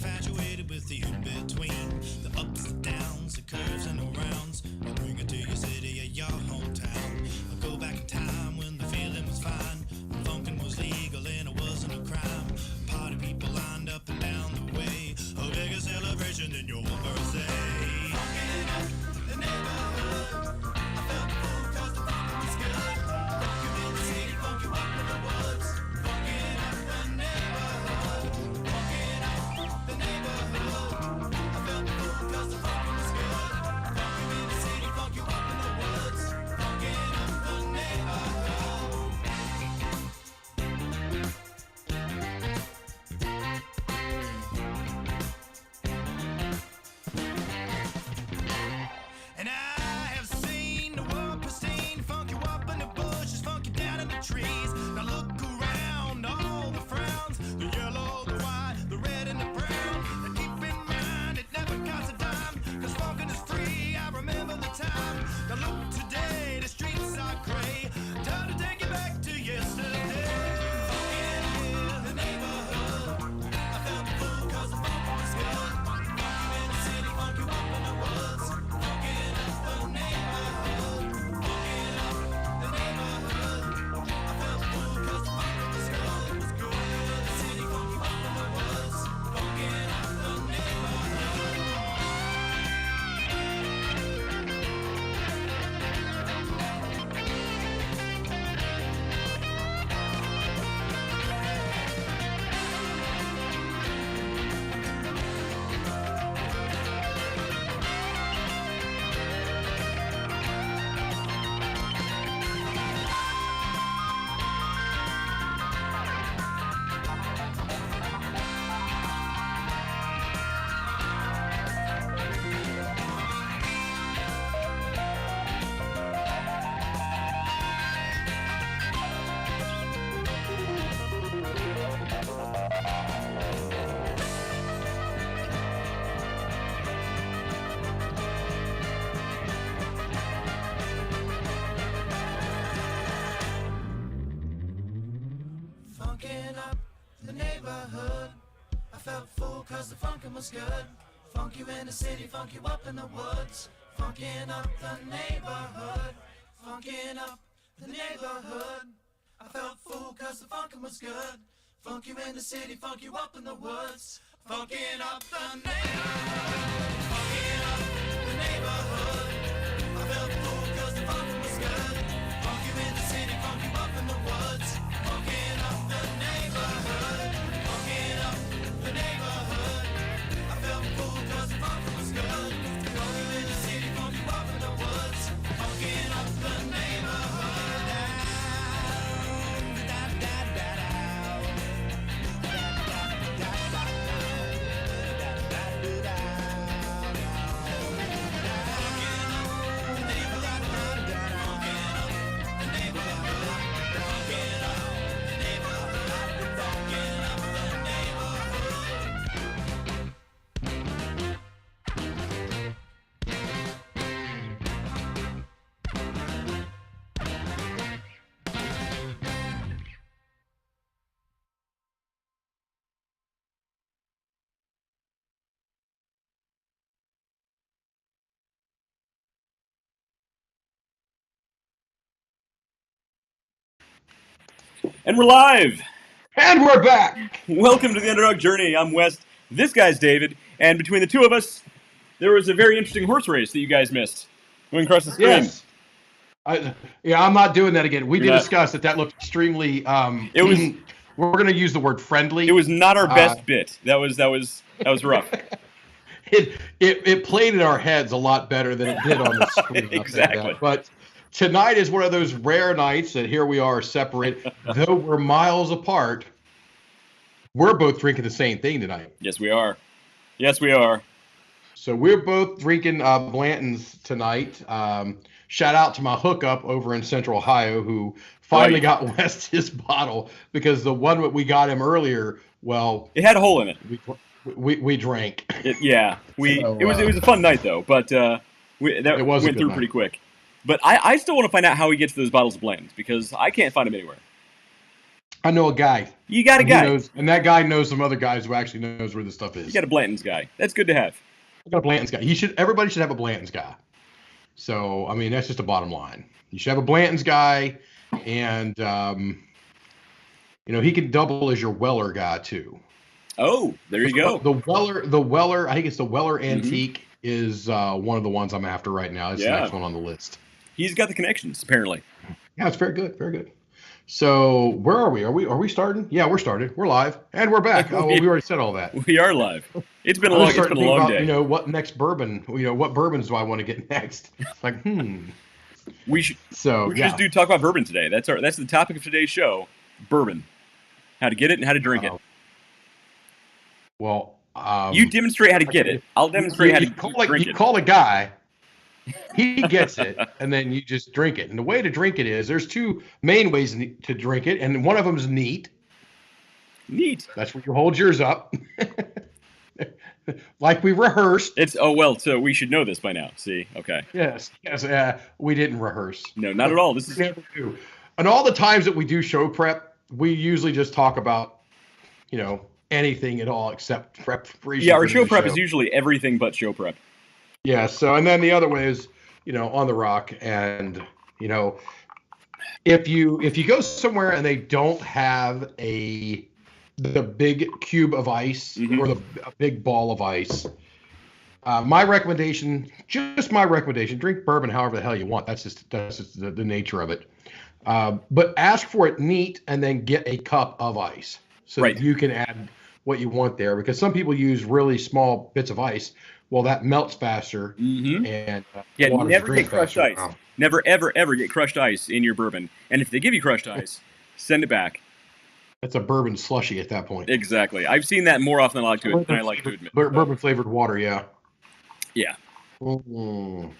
infatuated with the in-between, the ups and downs, the curves and the rounds. I'll bring it to your city or your hometown. I'll go back in time when the feeling was fine, when funkin' was legal and it wasn't a crime. Party people lined up and down the way, a bigger celebration than your birthday. Funkin' up the neighborhood, I felt the fool 'cause the funkin' was good. Funk you in the city, funk you up in the woods. Funkin' up the neighborhood, funkin' up the neighborhood. I felt the fool 'cause the funkin' was good. Funk you in the city, funk you up in the woods. Funkin' up the neighborhood. And I have seen the world pristine, funk you up in the bushes, funk you down in the trees. Now look around, all the frowns, the yellow, the white, the red and the brown. And keep in mind, it never costs a dime, 'cause funkin' is free, I remember the time. Now look today, the streets are gray, time to take it back to yesterday. Funkin' in the neighborhood, I felt the fool 'cause the funk was good. Funk you in the city, funk you up in the woods. Funkin' up the neighborhood, funkin' up the neighborhood. I felt the fool 'cause the funk was good. It was good in the city, funk you up in the woods. Funkin' up the neighborhood. Funkin' up the neighborhood, I felt the fool 'cause the funkin' was good. Funk you in the city, funk you up in the woods. Funkin' up the neighborhood, funkin' up the neighborhood. I felt the fool 'cause the funkin' was good. Funk you in the city, funk you up in the woods. Funkin' up the neighborhood, funkin' up the neighborhood. I felt the fool 'cause the funkin' was good. Funk you in the city, funk you up in the woods. Funkin' up the neighborhood, funkin' up the neighborhood. I felt the fool 'cause the funkin' was good. Funk you in the city, funk you up in the woods. Funkin' up the neighborhood. And we're live! And we're back! Welcome to the Underdog Journey. I'm West. This guy's David. And between the two of us, there was a very interesting horse race that you guys missed. Going across the screen. Yes. I'm not doing that again. We You're did not. discuss that looked extremely, It was. we're going to use the word friendly. It was not our best bit. That was rough. It played in our heads a lot better than it did on the screen. Exactly. But tonight is one of those rare nights that here we are separate, though we're miles apart. We're both drinking the same thing tonight. Yes, we are. Yes, we are. So we're both drinking Blanton's tonight. Shout out to my hookup over in Central Ohio who finally got West his bottle because the one that we got him earlier, well, it had a hole in it. We drank. It was a fun night though, but it went through pretty quick. But I still want to find out how he gets those bottles of Blanton's because I can't find them anywhere. I know a guy. You got a and guy. He knows, and that guy knows some other guys who actually knows where this stuff is. You got a Blanton's guy. That's good to have. I got a Blanton's guy. Everybody should have a Blanton's guy. So, I mean, that's just the bottom line. You should have a Blanton's guy, and he can double as your Weller guy too. Oh, there you go. The Weller. I think it's the Weller Antique is one of the ones I'm after right now. It's the next one on the list. He's got the connections, apparently. Yeah, it's very good. Very good. So where are we? Are we starting? Yeah, we're started. We're live, and we're back. Oh, well, we already said all that. We are live. It's been a long day. What next bourbon? What bourbons do I want to get next? It's like, We should just talk about bourbon today. That's the topic of today's show. Bourbon. How to get it and how to drink it. Well, you demonstrate how to get it. I'll demonstrate how to drink it. You call a guy. He gets it, and then you just drink it. And the way to drink it is there's two main ways to drink it, and one of them is neat. Neat. That's where you hold yours up, like we rehearsed. So we should know this by now. See, okay. Yes. We didn't rehearse. No, not at all. This is never do. And all the times that we do show prep, we usually just talk about, anything at all except preparation. Yeah, our show prep is usually everything but show prep. Yeah. So, and then the other way is, on the rock, and if you go somewhere and they don't have the big cube of ice or a big ball of ice, my recommendation, drink bourbon however the hell you want. That's just the nature of it. But ask for it neat, and then get a cup of ice so that you can add what you want there, because some people use really small bits of ice. Well, that melts faster, and never get crushed ice. Never, ever, ever get crushed ice in your bourbon. And if they give you crushed ice, send it back. It's a bourbon slushy at that point. Exactly. I've seen that more often than I like to admit. Bourbon flavored water, yeah. Yeah. Well,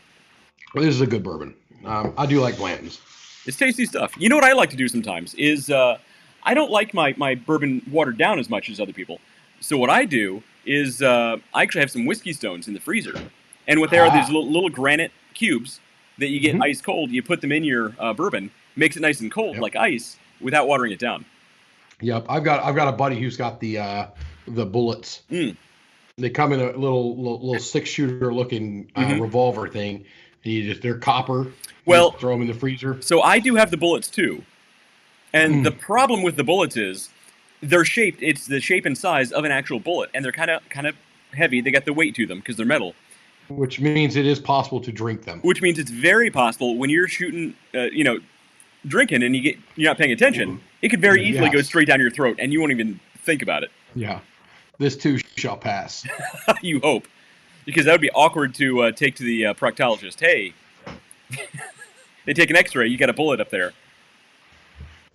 this is a good bourbon. I do like Blanton's. It's tasty stuff. You know what I like to do sometimes is I don't like my bourbon watered down as much as other people. So what I do is I actually have some whiskey stones in the freezer. And what they are, these little granite cubes that you get ice cold. You put them in your bourbon, makes it nice and cold like ice without watering it down. Yep, I've got a buddy who's got the bullets. They come in a little 6-shooter looking revolver thing. And they're copper. Well, throw them in the freezer. So I do have the bullets too. And the problem with the bullets is they're shaped. It's the shape and size of an actual bullet, and they're kind of heavy. They got the weight to them because they're metal. Which means it is possible to drink them. Which means it's very possible when you're shooting, drinking, and you're not paying attention. It could very easily go straight down your throat, and you won't even think about it. Yeah, this too shall pass. You hope, because that would be awkward to take to the proctologist. Hey, they take an X-ray. You got a bullet up there.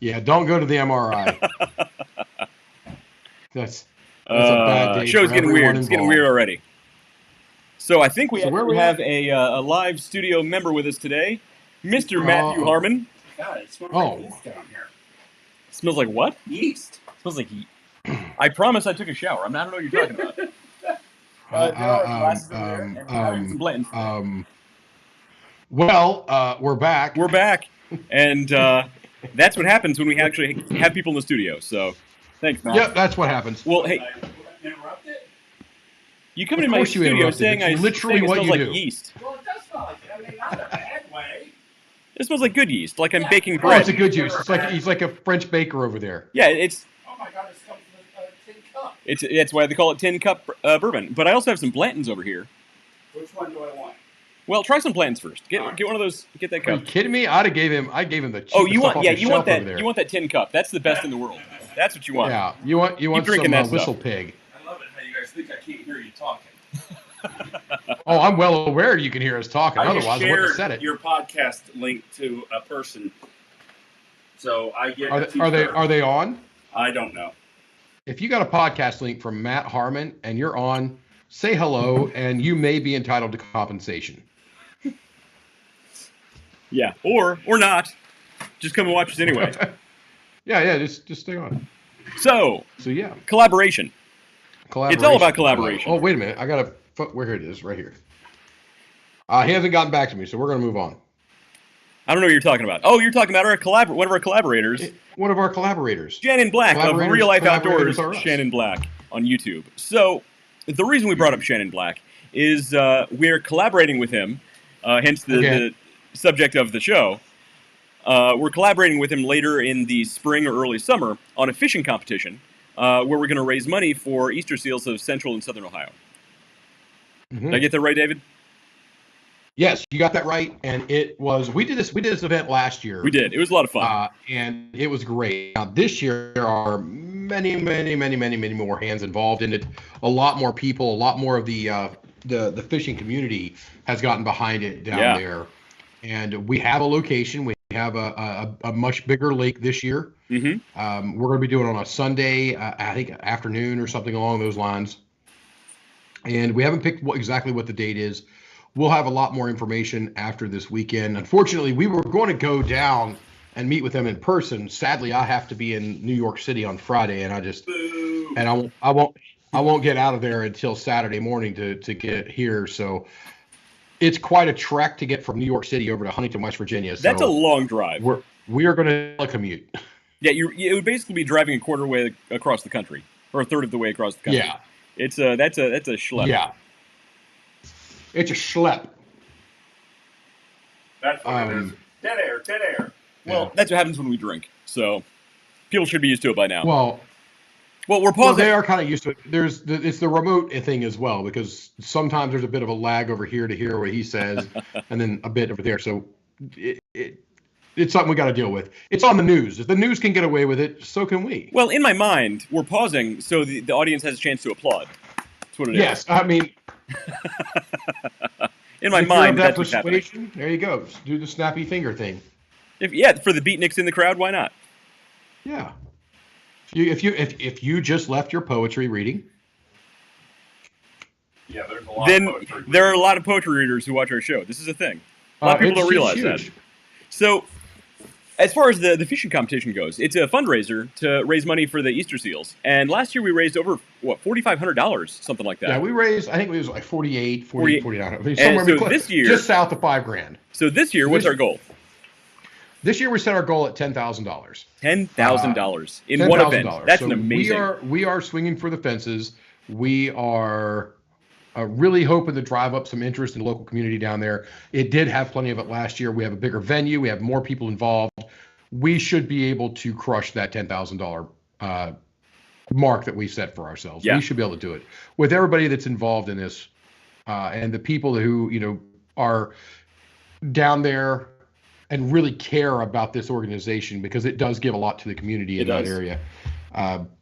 Yeah, don't go to the MRI. That's a bad day. Show's for getting weird. everyone It's getting involved. weird already. So I think we have at? a live studio member with us today, Mr. Matthew Harmon. God, it smells like yeast down here. Smells like what? Yeast. Smells like yeast. I promise I took a shower. I don't know what you're talking about. We're back. We're back, and that's what happens when we actually have people in the studio. So, thanks, Matt. Yep, that's what happens. Well, hey, Interrupted? you come into my studio saying It's literally it what smells you like do. yeast. Well, it does smell like it. I mean, not in a bad way. It smells like good yeast, like I'm baking Oh, bread. it's a good juice. It's like he's like a French baker over there. Yeah, it's Oh my God, it's coming from a tin cup. that's why they call it tin cup bourbon. But I also have some Blantons over here. Which one do I want? Well, try some Blantons first. Get one of those. Get that Are you cup. kidding me? I gave him the cheapest Oh, you stuff want off yeah, the you want shelf over that there. you want that tin cup. That's the best in the world. That's what you want. Yeah, you want drinking some that whistle stuff. pig. I love it how you guys think I can't hear you talking. Oh, I'm well aware you can hear us talking. I Otherwise, just I wouldn't have shared said it. your podcast link to a person, so I get. Are they on? I don't know. If you got a podcast link from Matt Harmon and you're on, say hello, and you may be entitled to compensation. Yeah, or not. Just come and watch us anyway. Yeah, just stay on. So Yeah, collaboration. It's all about collaboration. Oh, wait a minute. I got to. Where it is, right here. He hasn't gotten back to me, so we're going to move on. I don't know what you're talking about. Oh, you're talking about one of our collaborators, One of our collaborators. Shannon Black of Real Life Outdoors. Collaborators are us. Shannon Black on YouTube. So, the reason we brought up Shannon Black is we're collaborating with him, hence the subject of the show. We're collaborating with him later in the spring or early summer on a fishing competition where we're going to raise money for Easter seals of Central and Southern Ohio. Mm-hmm. Did I get that right, David? Yes, you got that right. And it was we did this event last year. We did. It was a lot of fun. And it was great. Now this year there are many more hands involved in it. A lot more people, a lot more of the fishing community has gotten behind it down there. And we have a location. We have a much bigger lake this year. Mm-hmm. We're going to be doing it on a Sunday, I think afternoon or something along those lines. And we haven't picked exactly what the date is. We'll have a lot more information after this weekend. Unfortunately, we were going to go down and meet with them in person. Sadly, I have to be in New York City on Friday, and I won't get out of there until Saturday morning to get here. So it's quite a trek to get from New York City over to Huntington, West Virginia. So that's a long drive. We are going to commute. Yeah, it would basically be driving a quarter way across the country, or a third of the way across the country. Yeah, that's a schlep. Yeah, it's a schlep. That's what it is. Dead air. Well, that's what happens when we drink. So people should be used to it by now. Well, we're pausing. They are kind of used to it. It's the remote thing as well, because sometimes there's a bit of a lag over here to hear what he says, and then a bit over there. So it's something we got to deal with. It's on the news. If the news can get away with it, so can we. Well, in my mind, we're pausing so the audience has a chance to applaud. That's what it is. Yes, I mean, in my mind, that that's what's happening. There you go. Just do the snappy finger thing. For the beatniks in the crowd, why not? Yeah. If you just left your poetry reading. Yeah, there's a lot of poetry. There are a lot of poetry readers who watch our show. This is a thing. A lot of people don't realize that. So, as far as the fishing competition goes, it's a fundraiser to raise money for the Easter seals. And last year we raised over, $4,500, something like that. Yeah, we raised, I think it was like 49. This year, just south of $5,000. So this year, what's our goal? This year we set our goal at $10,000. $10,000 in one event. That's an amazing. We are swinging for the fences. We are really hoping to drive up some interest in the local community down there. It did have plenty of it last year. We have a bigger venue. We have more people involved. We should be able to crush that $10,000 mark that we set for ourselves. Yeah. We should be able to do it with everybody that's involved in this, and the people who are down there and really care about this organization, because it does give a lot to the community in that area.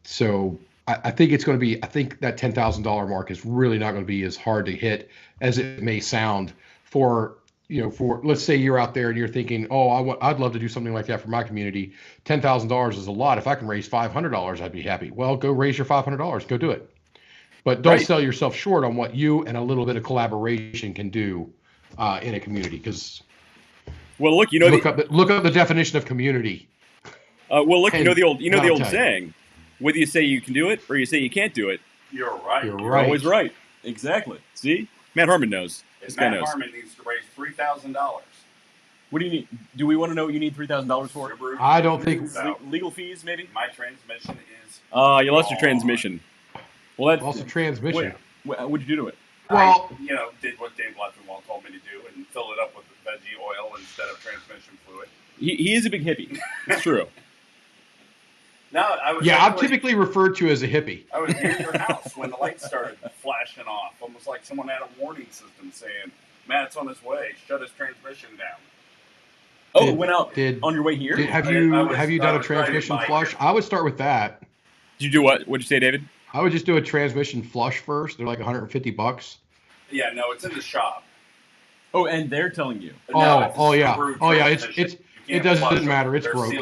So I think it's going to be. I think that $10,000 mark is really not going to be as hard to hit as it may sound. For let's say you're out there and you're thinking, oh, I'd love to do something like that for my community. $10,000 is a lot. If I can raise $500, I'd be happy. Well, go raise your $500. Go do it. But don't sell yourself short on what you and a little bit of collaboration can do in a community. Because look up the definition of community. The old saying. Whether you say you can do it or you say you can't do it, you're right. You're always right. Exactly. See? Matt Harmon knows. This guy knows. Matt Harmon needs to raise $3,000. What do you need? Do we want to know what you need $3,000 for? I don't think legal fees, maybe. My transmission is. You lost your transmission. Well, that's lost the transmission. What'd you do to it? Well, I did what Dave Leffenwald told me to do and fill it up with veggie oil instead of transmission fluid. He is a big hippie. It's true. No, I'm typically referred to as a hippie. I was near your house when the lights started flashing off, almost like someone had a warning system saying, "Matt's on his way. Shut his transmission down." Oh, it went out on your way here? Have you done a transmission flush? I would start with that. Did you do what? What'd you say, David? I would just do a transmission flush first. They're like $150. Yeah, no, it's in the shop. Oh, and they're telling you. It doesn't matter. It's broke.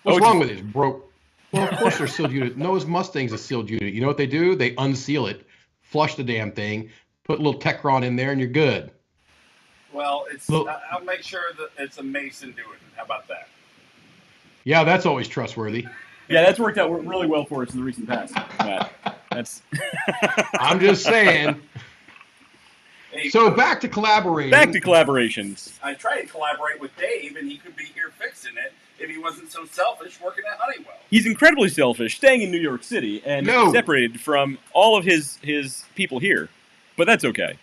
What's wrong with it? It's broke. Well, of course they're sealed unit. Noah's Mustang's a sealed unit. You know what they do? They unseal it, flush the damn thing, put a little Tecron in there, and you're good. Well, I'll make sure that it's a Mason doing it. How about that? Yeah, that's always trustworthy. Yeah, that's worked out really well for us in the recent past, Matt. That's. I'm just saying. Hey, So back to collaborating. Back to collaborations. I tried to collaborate with Dave, and he could be here fixing it if he wasn't so selfish working at Honeywell. He's incredibly selfish, staying in New York City and No. separated from all of his people here. But that's okay.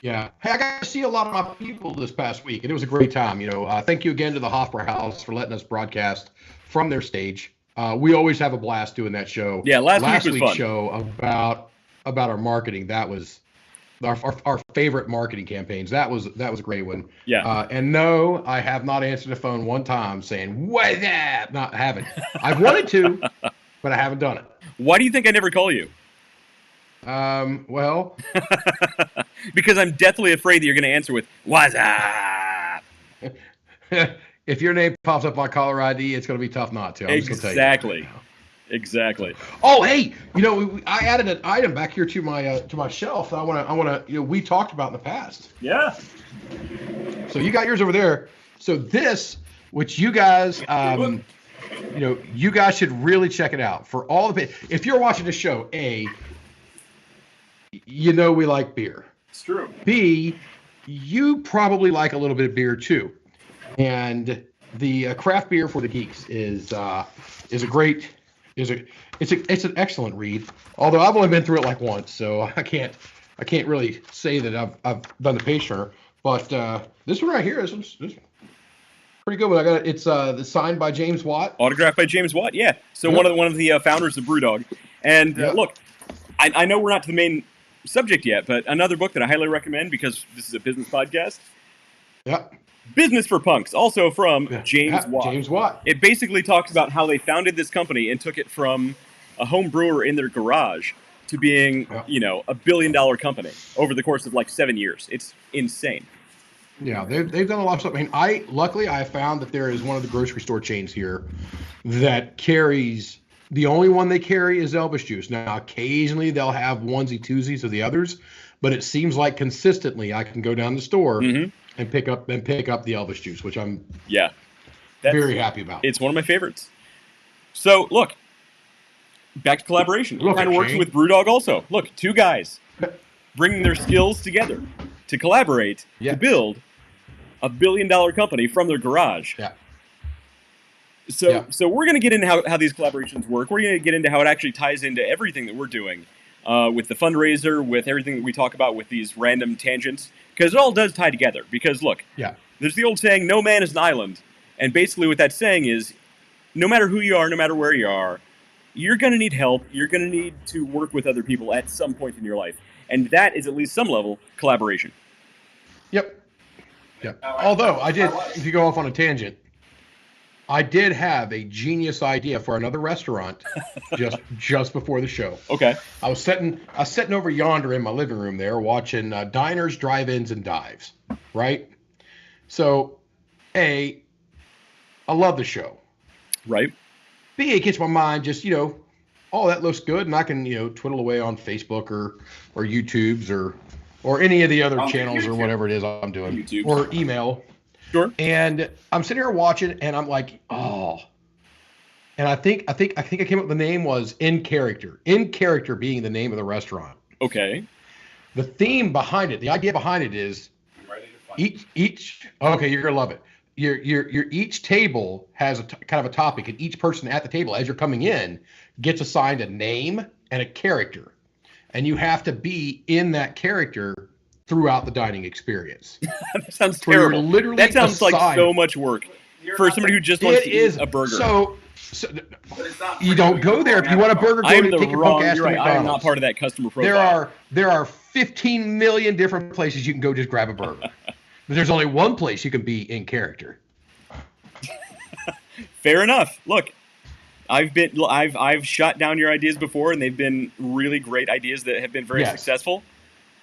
Yeah. Hey, I got to see a lot of my people this past week, and it was a great time. Thank you again to the Hofbräu House for letting us broadcast from their stage. We always have a blast doing that show. Yeah, last week was week's fun. show about our marketing, that was our favorite marketing campaigns. That was a great one. Yeah. And no, I have not answered the phone one time saying "What's up?" Not haven't. I've wanted to, but I haven't done it. Why do you think I never call you? Well, Because I'm deathly afraid that you're going to answer with "What's up?" if your name pops up on caller ID, it's going to be tough not to. I'm just gonna tell you that Exactly. right now. Exactly. Oh, hey, I added an item back here to my shelf that I want to we talked about in the past. Yeah. So you got yours over there. So this, which you guys, you guys should really check it out. For all the if you're watching the show, A, we like beer. It's true. B, you probably like a little bit of beer too, and the craft beer for the geeks is it's an excellent read. Although I've only been through it like once, so I can't really say that I've done the page turner. But this one right here is pretty good. But I got it's signed by James Watt. Autographed by James Watt. Yeah. So Yep. one of the founders of BrewDog. And Yep. look, I know we're not to the main subject yet, but another book that I highly recommend because this is a business podcast. Yep. Business for Punks, also from James Watt. James Watt. It basically talks about how they founded this company and took it from a home brewer in their garage to being, a $1 billion company over the course of like 7 years. It's insane. Yeah, they've done a lot of stuff. I mean, luckily I found that there is one of the grocery store chains here that carries. The only one they carry is Elvis juice. Now, occasionally they'll have onesie twosies of the others, but it seems like consistently I can go down the store and pick up the Elvis juice, which I'm very happy about. It's one of my favorites. So look, back to collaboration. It kind of works with BrewDog also. Look, two guys bringing their skills together to collaborate to build a $1 billion company from their garage. Yeah. So we're going to get into how these collaborations work. We're going to get into how it actually ties into everything that we're doing with the fundraiser, with everything that we talk about with these random tangents, because it all does tie together. Because look, there's the old saying, no man is an island. And basically what that saying is, no matter who you are, no matter where you are, you're going to need help. You're going to need to work with other people at some point in your life. And that is at least some level collaboration. Yep. Although if you go off on a tangent, I did have a genius idea for another restaurant just before the show. Okay. I was sitting over yonder in my living room there watching diners, drive-ins, and dives, right? So, A, I love the show. Right. B, it gets my mind just, oh, that looks good, and I can, twiddle away on Facebook or YouTube's or any of the other channels or whatever it is I'm doing. YouTube. Or email. Sure. And I'm sitting here watching, and I'm like, oh. And I think I came up with the name was In Character. In Character being the name of the restaurant. Okay. The theme behind it, the idea behind it is each. Okay, you're gonna love it. Your each table has kind of a topic, and each person at the table, as you're coming in, gets assigned a name and a character, and you have to be in that character throughout the dining experience. That sounds terrible. That sounds like so much work for somebody who just wants to eat a burger. So you don't go there if you want a burger. I am take your punk ass to right. I am not McDonald's. part of that customer profile. There are 15 million different places you can go just grab a burger. But there's only one place you can be in character. Fair enough. Look, I've shot down your ideas before, and they've been really great ideas that have been very successful.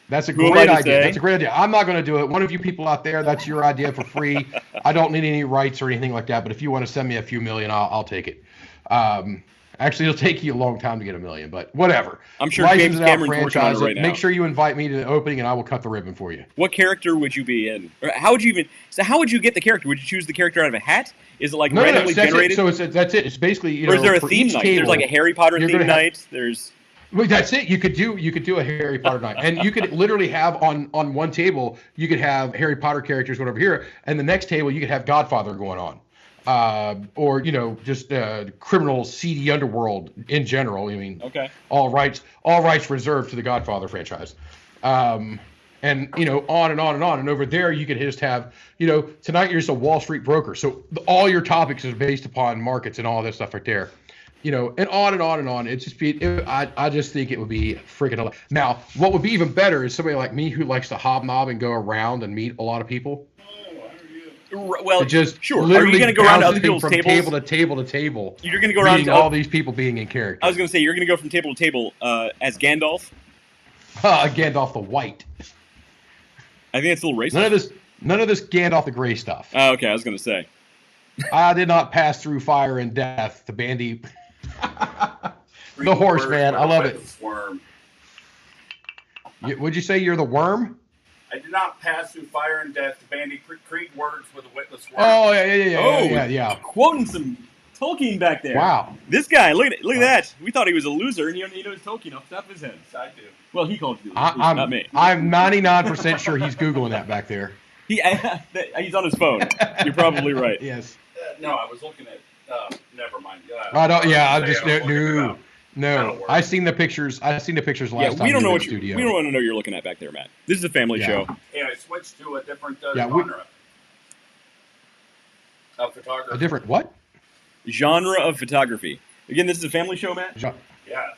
That's a great idea. That's a great idea. I'm not going to do it. One of you people out there, that's your idea for free. I don't need any rights or anything like that. But if you want to send me a few million, I'll take it. Actually, it'll take you a long time to get $1 million, but whatever. I'm sure James Cameron's working on it right now. Make sure you invite me to the opening, and I will cut the ribbon for you. What character would you be in? Or how would you get the character? Would you choose the character out of a hat? Is it like randomly generated? So that's it. It's basically or is there a theme night? There's like a Harry Potter theme night. There's Well, that's it. You could do a Harry Potter night, and you could literally have on one table you could have Harry Potter characters going over here, and the next table you could have Godfather going on, or just criminal seedy underworld in general. I mean, Okay. all rights reserved to the Godfather franchise, and on and on and on. And over there you could just have tonight you're just a Wall Street broker, so all your topics is based upon markets and all that stuff right there. And on and on and on. It's just I just think it would be freaking. Now, what would be even better is somebody like me who likes to hobnob and go around and meet a lot of people. Well, Just sure. Are literally you going to go around to other bouncing people's from tables? table to table to table? You're going to go around meeting to all these people being in character. I was going to say you're going to go from table to table as Gandalf. Gandalf the White. I think it's a little racist. None of this Gandalf the Gray stuff. Oh, okay, I was going to say. I did not pass through fire and death. The bandy. The horse, man. I love it. Worm. Would you say you're the worm? I did not pass through fire and death to bandy Creed words with a witless worm. Oh yeah. Quoting some Tolkien back there. Wow. This guy, look at that. We thought he was a loser, and he knows Tolkien off the top of his head. I do. Well, he called you, not me. I'm 99% sure he's Googling that back there. He's on his phone. You're probably right. Yes. No, I was looking at. Never mind. I don't. Yeah, I Say just I was looking it up. no. I seen the pictures. I seen the pictures last time. We don't know in what the studio. we don't want to know what you're looking at back there, Matt. This is a family show. And I switched to a different Yeah, genre of photography. A different what? Genre of photography. Again, this is a family show, Matt. Yeah,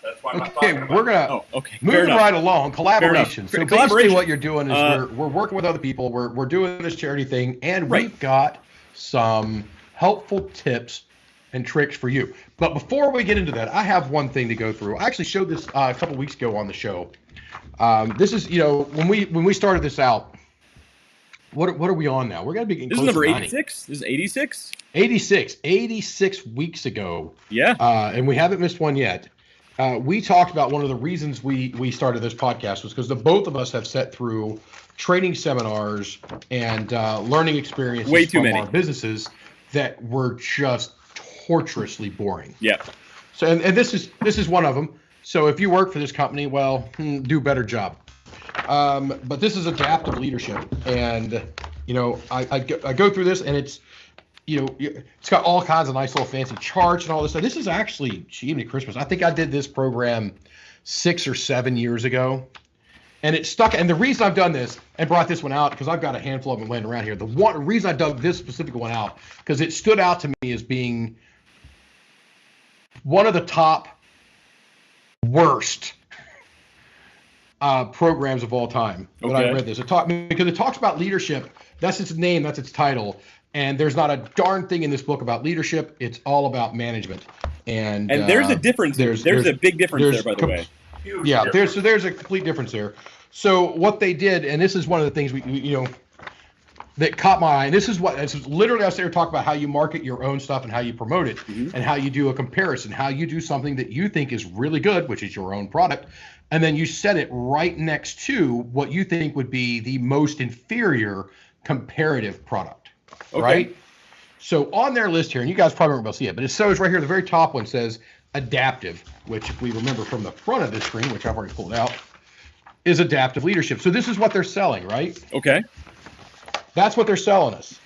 that's why I'm not Okay, talking about. we're gonna Oh, okay. Fair moving enough. right along. Collaboration. So basically, Collaboration. what you're doing is we're working with other people. We're doing this charity thing, and we've got some helpful tips and tricks for you. But before we get into that, I have one thing to go through. I actually showed this a couple weeks ago on the show. This is when we started this out. What are we on now? We're gonna be getting This is close number to 90. 86. This is 86. 86 weeks ago. Yeah. And we haven't missed one yet. We talked about one of the reasons we started this podcast was because the both of us have sat through training seminars and learning experiences Way too from many. our businesses that were just torturously boring. Yeah. So and this is one of them. So if you work for this company, well, do a better job. But this is adaptive leadership, and I go through this, and it's it's got all kinds of nice little fancy charts and all this stuff. This is actually Jiminy Christmas. I think I did this program 6 or 7 years ago, and it stuck. And the reason I've done this and brought this one out because I've got a handful of them laying around here. The reason I dug this specific one out because it stood out to me as being one of the top worst programs of all time. When I read this, because it talks about leadership. That's its name. That's its title. And there's not a darn thing in this book about leadership. It's all about management. And there's a difference. There's a big difference there, by the way. Yeah, there's a complete difference there. So what they did, and this is one of the things that caught my eye. And this is literally I was there to talk about how you market your own stuff and how you promote it, and how you do a comparison, how you do something that you think is really good, which is your own product, and then you set it right next to what you think would be the most inferior comparative product. Okay. Right? So on their list here, and you guys probably won't be able to see it, but it shows right here, the very top one says adaptive, which if we remember from the front of this screen, which I've already pulled out, is adaptive leadership. So this is what they're selling, right? Okay. That's what they're selling us.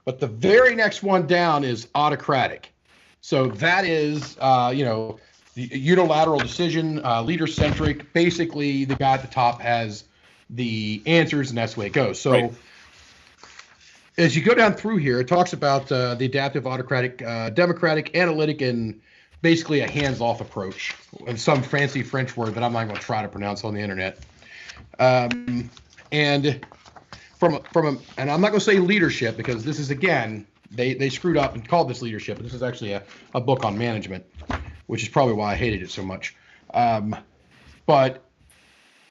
But the very next one down is autocratic. So that is, the unilateral decision, leader-centric. Basically, the guy at the top has the answers, and that's the way it goes. So as you go down through here, it talks about the adaptive, autocratic, democratic, analytic, and basically a hands-off approach, and some fancy French word that I'm not going to try to pronounce on the internet. And from and I'm not going to say leadership because this is, again, they screwed up and called this leadership. This is actually a book on management, which is probably why I hated it so much. But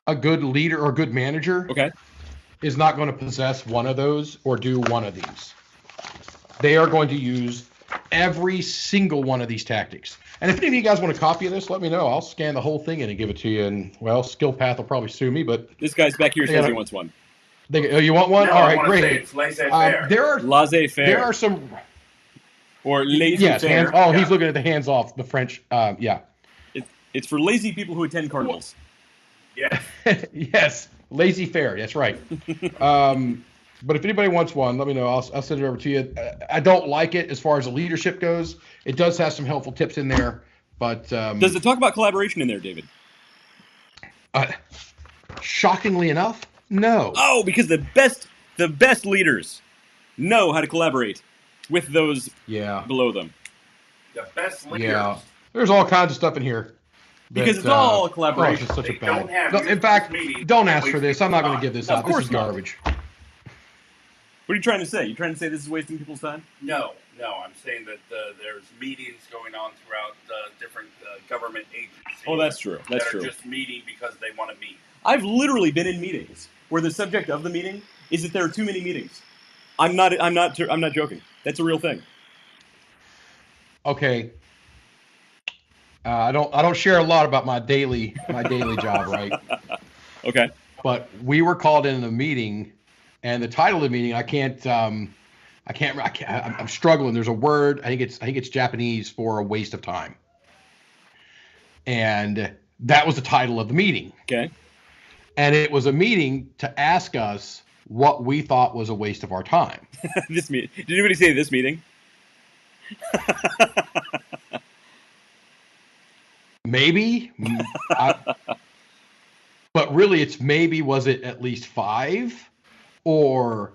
a good leader or a good manager is not going to possess one of those or do one of these. They are going to use every single one of these tactics. And if any of you guys want a copy of this, let me know. I'll scan the whole thing in and give it to you. And, well, SkillPath will probably sue me, but... This guy's back here says he wants one. You want one? No, All right, I wanna great. say it's laissez-faire. Laissez-faire. There are some... Or laissez-faire. Yes, he's looking at the hands-off, the French, yeah. It's for lazy people who attend carnivals. Yes. Yes, lazy fair. That's right. But if anybody wants one, let me know. I'll send it over to you. I don't like it as far as the leadership goes. It does have some helpful tips in there, but Does it talk about collaboration in there, David? Shockingly enough, no. Oh, because the best leaders know how to collaborate with those Yeah. below them. The best leaders. Yeah. There's all kinds of stuff in here. Because it's all Oh, collaboration. it's just such They a don't bad. have No, in fact, meetings don't and ask for waste this. I'm not going to people's give this time. out. Of course This is not. garbage. What are you trying to say? You trying to say this is wasting people's time? No. I'm saying that there's meetings going on throughout different government agencies. Oh, that's true. That's that true. are just meeting because they want to meet. I've literally been in meetings where the subject of the meeting is that there are too many meetings. I'm not joking. That's a real thing. Okay. I don't share a lot about my daily job, right? Okay. But we were called in a meeting, and the title of the meeting I'm struggling. There's a word. I think it's Japanese for a waste of time, and that was the title of the meeting. Okay. And it was a meeting to ask us what we thought was a waste of our time. This meeting. Did anybody say this meeting? Maybe, but really, it's maybe. Was it at least 5, or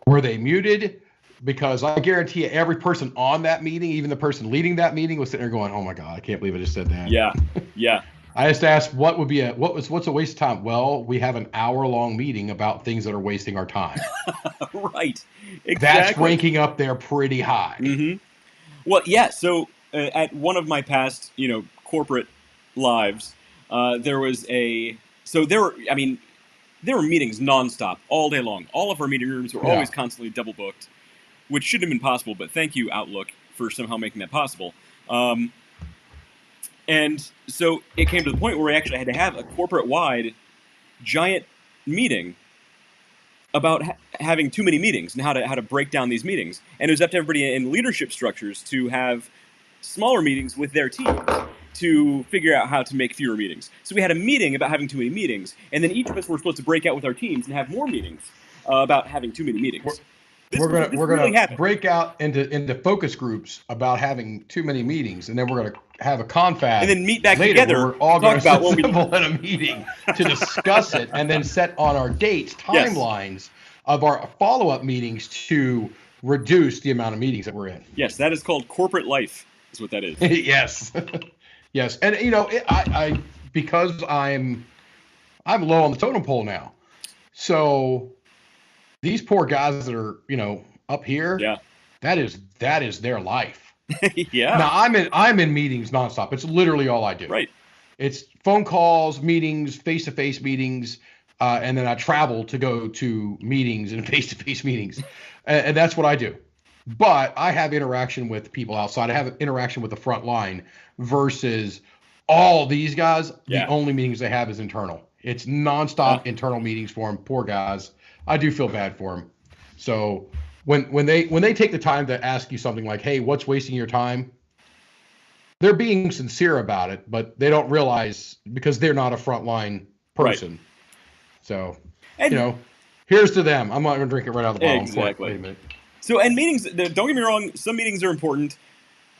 were they muted? Because I guarantee you, every person on that meeting, even the person leading that meeting, was sitting there going, "Oh my God, I can't believe I just said that." Yeah. Yeah. I just asked, what's a waste of time? Well, we have an hour-long meeting about things that are wasting our time. Right. Exactly. That's ranking up there pretty high. Mm-hmm. Well, yeah. So at one of my past, corporate lives, there were meetings nonstop all day long. All of our meeting rooms were always constantly double booked, which shouldn't have been possible. But thank you, Outlook, for somehow making that possible. And so it came to the point where we actually had to have a corporate-wide giant meeting about having too many meetings and how to break down these meetings. And it was up to everybody in leadership structures to have smaller meetings with their teams to figure out how to make fewer meetings. So we had a meeting about having too many meetings, and then each of us were supposed to break out with our teams and have more meetings about having too many meetings. We're gonna break out into focus groups about having too many meetings, and then we're gonna have a confab and then meet back later together. where we're all talk going about to what we assemble in a meeting to discuss it, and then set on our dates, Yes. timelines of our follow-up meetings to reduce the amount of meetings that we're in. Yes, that is called corporate life. Is what that is. Yes, yes, and I because I'm low on the totem pole now, so these poor guys that are up here, Yeah. that is their life. Yeah. Now I'm in meetings nonstop. It's literally all I do. Right. It's phone calls, meetings, face-to-face meetings, and then I travel to go to meetings and face-to-face meetings, and that's what I do. But I have interaction with people outside. I have interaction with the front line versus all these guys. Yeah. The only meetings they have is internal. It's nonstop internal meetings for them. Poor guys. I do feel bad for them. So when they take the time to ask you something like, "Hey, what's wasting your time?" They're being sincere about it, but they don't realize because they're not a frontline person. Right. So, and, here's to them. I'm not going to drink it right out of the bottle. Exactly. Wait a minute. So, and meetings, don't get me wrong, some meetings are important.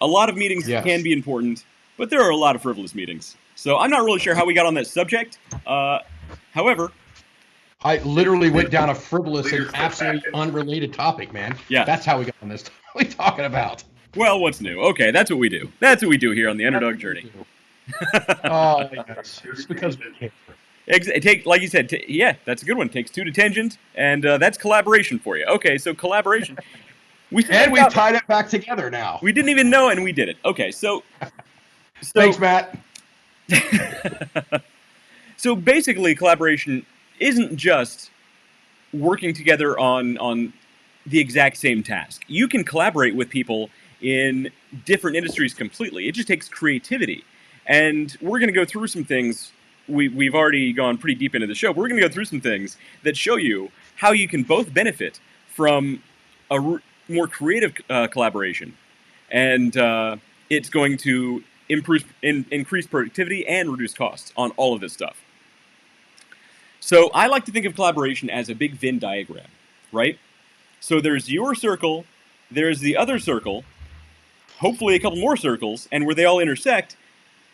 A lot of meetings can be important, but there are a lot of frivolous meetings. So I'm not really sure how we got on that subject. However, I literally went down a frivolous and absolutely unrelated topic, man. Yeah. That's how we got on this. What are we talking about? Well, what's new? Okay, that's what we do. That's what we do here on the Underdog Journey. Oh, yes. It's because we care. Like you said, that's a good one. It takes two to tangent, and that's collaboration for you. Okay, so collaboration. We've tied it back together now. We didn't even know, and we did it. Okay, so thanks, Matt. So basically, collaboration isn't just working together on the exact same task. You can collaborate with people in different industries completely. It just takes creativity. And we're going to go through some things. We've already gone pretty deep into the show, but we're going to go through some things that show you how you can both benefit from a more creative collaboration. And it's going to increase productivity and reduce costs on all of this stuff. So I like to think of collaboration as a big Venn diagram, right? So there's your circle, there's the other circle, hopefully a couple more circles, and where they all intersect,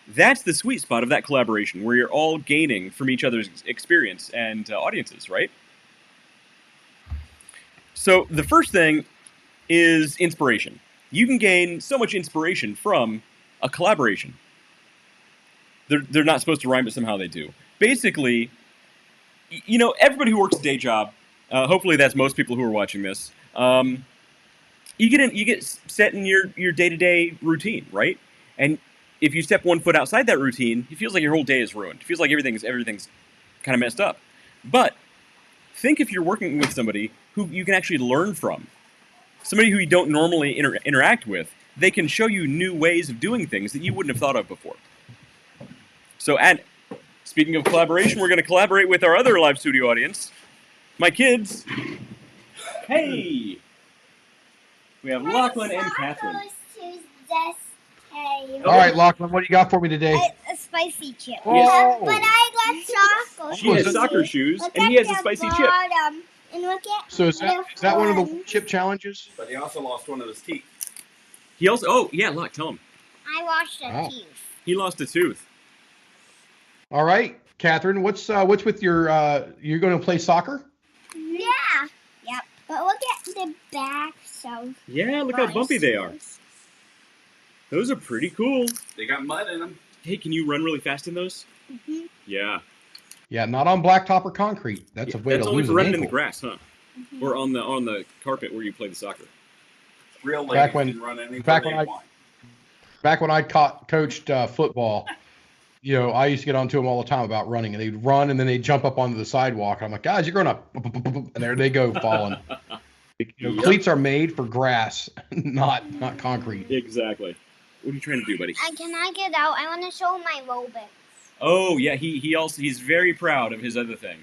that's the sweet spot of that collaboration, where you're all gaining from each other's experience and audiences, right? So the first thing is inspiration. You can gain so much inspiration from a collaboration. They're not supposed to rhyme, but somehow they do. Basically, you know, everybody who works a day job, hopefully that's most people who are watching this, you get set in your day-to-day routine, right? And if you step one foot outside that routine, it feels like your whole day is ruined. It feels like everything's kind of messed up. But think if you're working with somebody who you can actually learn from, somebody who you don't normally interact with. They can show you new ways of doing things that you wouldn't have thought of before. So, and speaking of collaboration, we're going to collaborate with our other live studio audience, my kids. Hey! We have Lachlan and Catherine. All right, Lachlan, what do you got for me today? A spicy chip. Whoa. But I got soccer. She has soccer shoes, and he has a spicy chip. And look at So is that one of the chip challenges? But he also lost one of his teeth. He also, oh yeah, look, tell him. I washed a Oh. tooth. He lost a tooth. All right, Catherine, what's with your you're going to play soccer? Yeah. Yep. But look at the back. So Yeah, look how bumpy they are. Those are pretty cool. They got mud in them. Hey, can you run really fast in those? Mhm. Yeah. Yeah, not on blacktop or concrete. That's a way That's to only lose for an running in the ankle. grass, huh? Or on the carpet where you play the soccer. Real ladies Back when- can run anything back they when want. Back when I coached football, you know, I used to get on to them all the time about running, and they'd run and then they'd jump up onto the sidewalk. I'm like, guys, you're going up, and there they go, falling. You know, Yep. Cleats are made for grass, not concrete. Exactly. What are you trying to do, buddy? Can I get out? I want to show my Robux. Oh yeah, he's very proud of his other thing.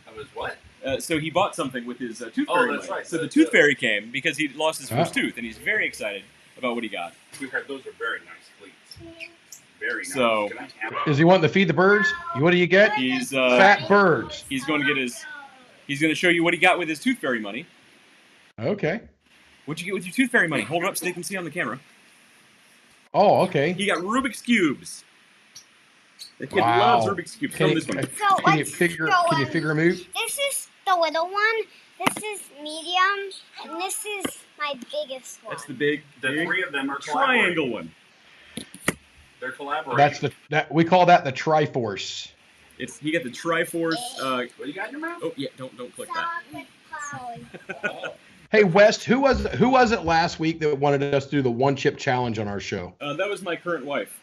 That was what? So he bought something with his tooth Oh, fairy that's money. right. So the That's tooth it. fairy came because he lost his first Oh. tooth, and he's very excited about what he got. Sweetheart, those are very nice cleats. Very nice. So- Can I have Is he wanting to feed the birds? What do you get? He's Fat birds. he's going to get his. He's going to show you what he got with his tooth fairy money. Okay. What'd you get with your tooth fairy money? Hold it up so they can see on the camera. Oh, okay. He got Rubik's cubes. The kid Wow. loves Rubik's cubes. Show him this one. So Can you let's figure? show Can you him. figure him out? This is the little one. This is medium, and this is my biggest one. That's the big three of them are triangle collaborating. one. They're collaborating. That's that we call that the Triforce. It's he got the Triforce. What do you got in your mouth? Oh yeah, don't click that. Chocolate cloud. Hey West, who was it last week that wanted us to do the one chip challenge on our show? That was my current wife.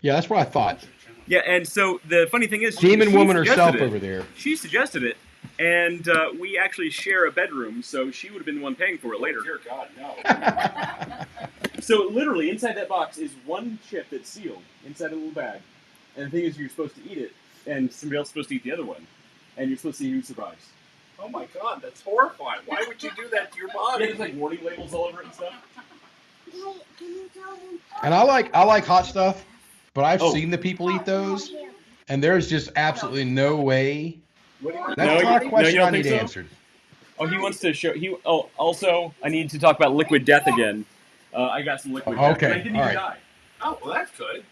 Yeah, that's what I thought. Yeah, and so the funny thing is, Demon she woman suggested herself it. over there. She suggested it, and we actually share a bedroom, so she would have been the one paying for it later. Dear God, no. So literally, inside that box is one chip that's sealed inside a little bag, and the thing is, you're supposed to eat it, and somebody else is supposed to eat the other one, and you're supposed to see who survives. Oh my God, that's horrifying. Why would you do that to your Yeah, body? there's like warning labels all over it and stuff. Hey, can you tell them? And I like hot stuff, but I've Oh. seen the people eat those, and there's just absolutely no way. What do you want? That's No, not you- a no, question you don't I need think so? answered. Oh, he wants to show. Also, I need to talk about liquid death again. I got some liquid death. Okay, and I didn't all even right. die. Oh, well, that's good.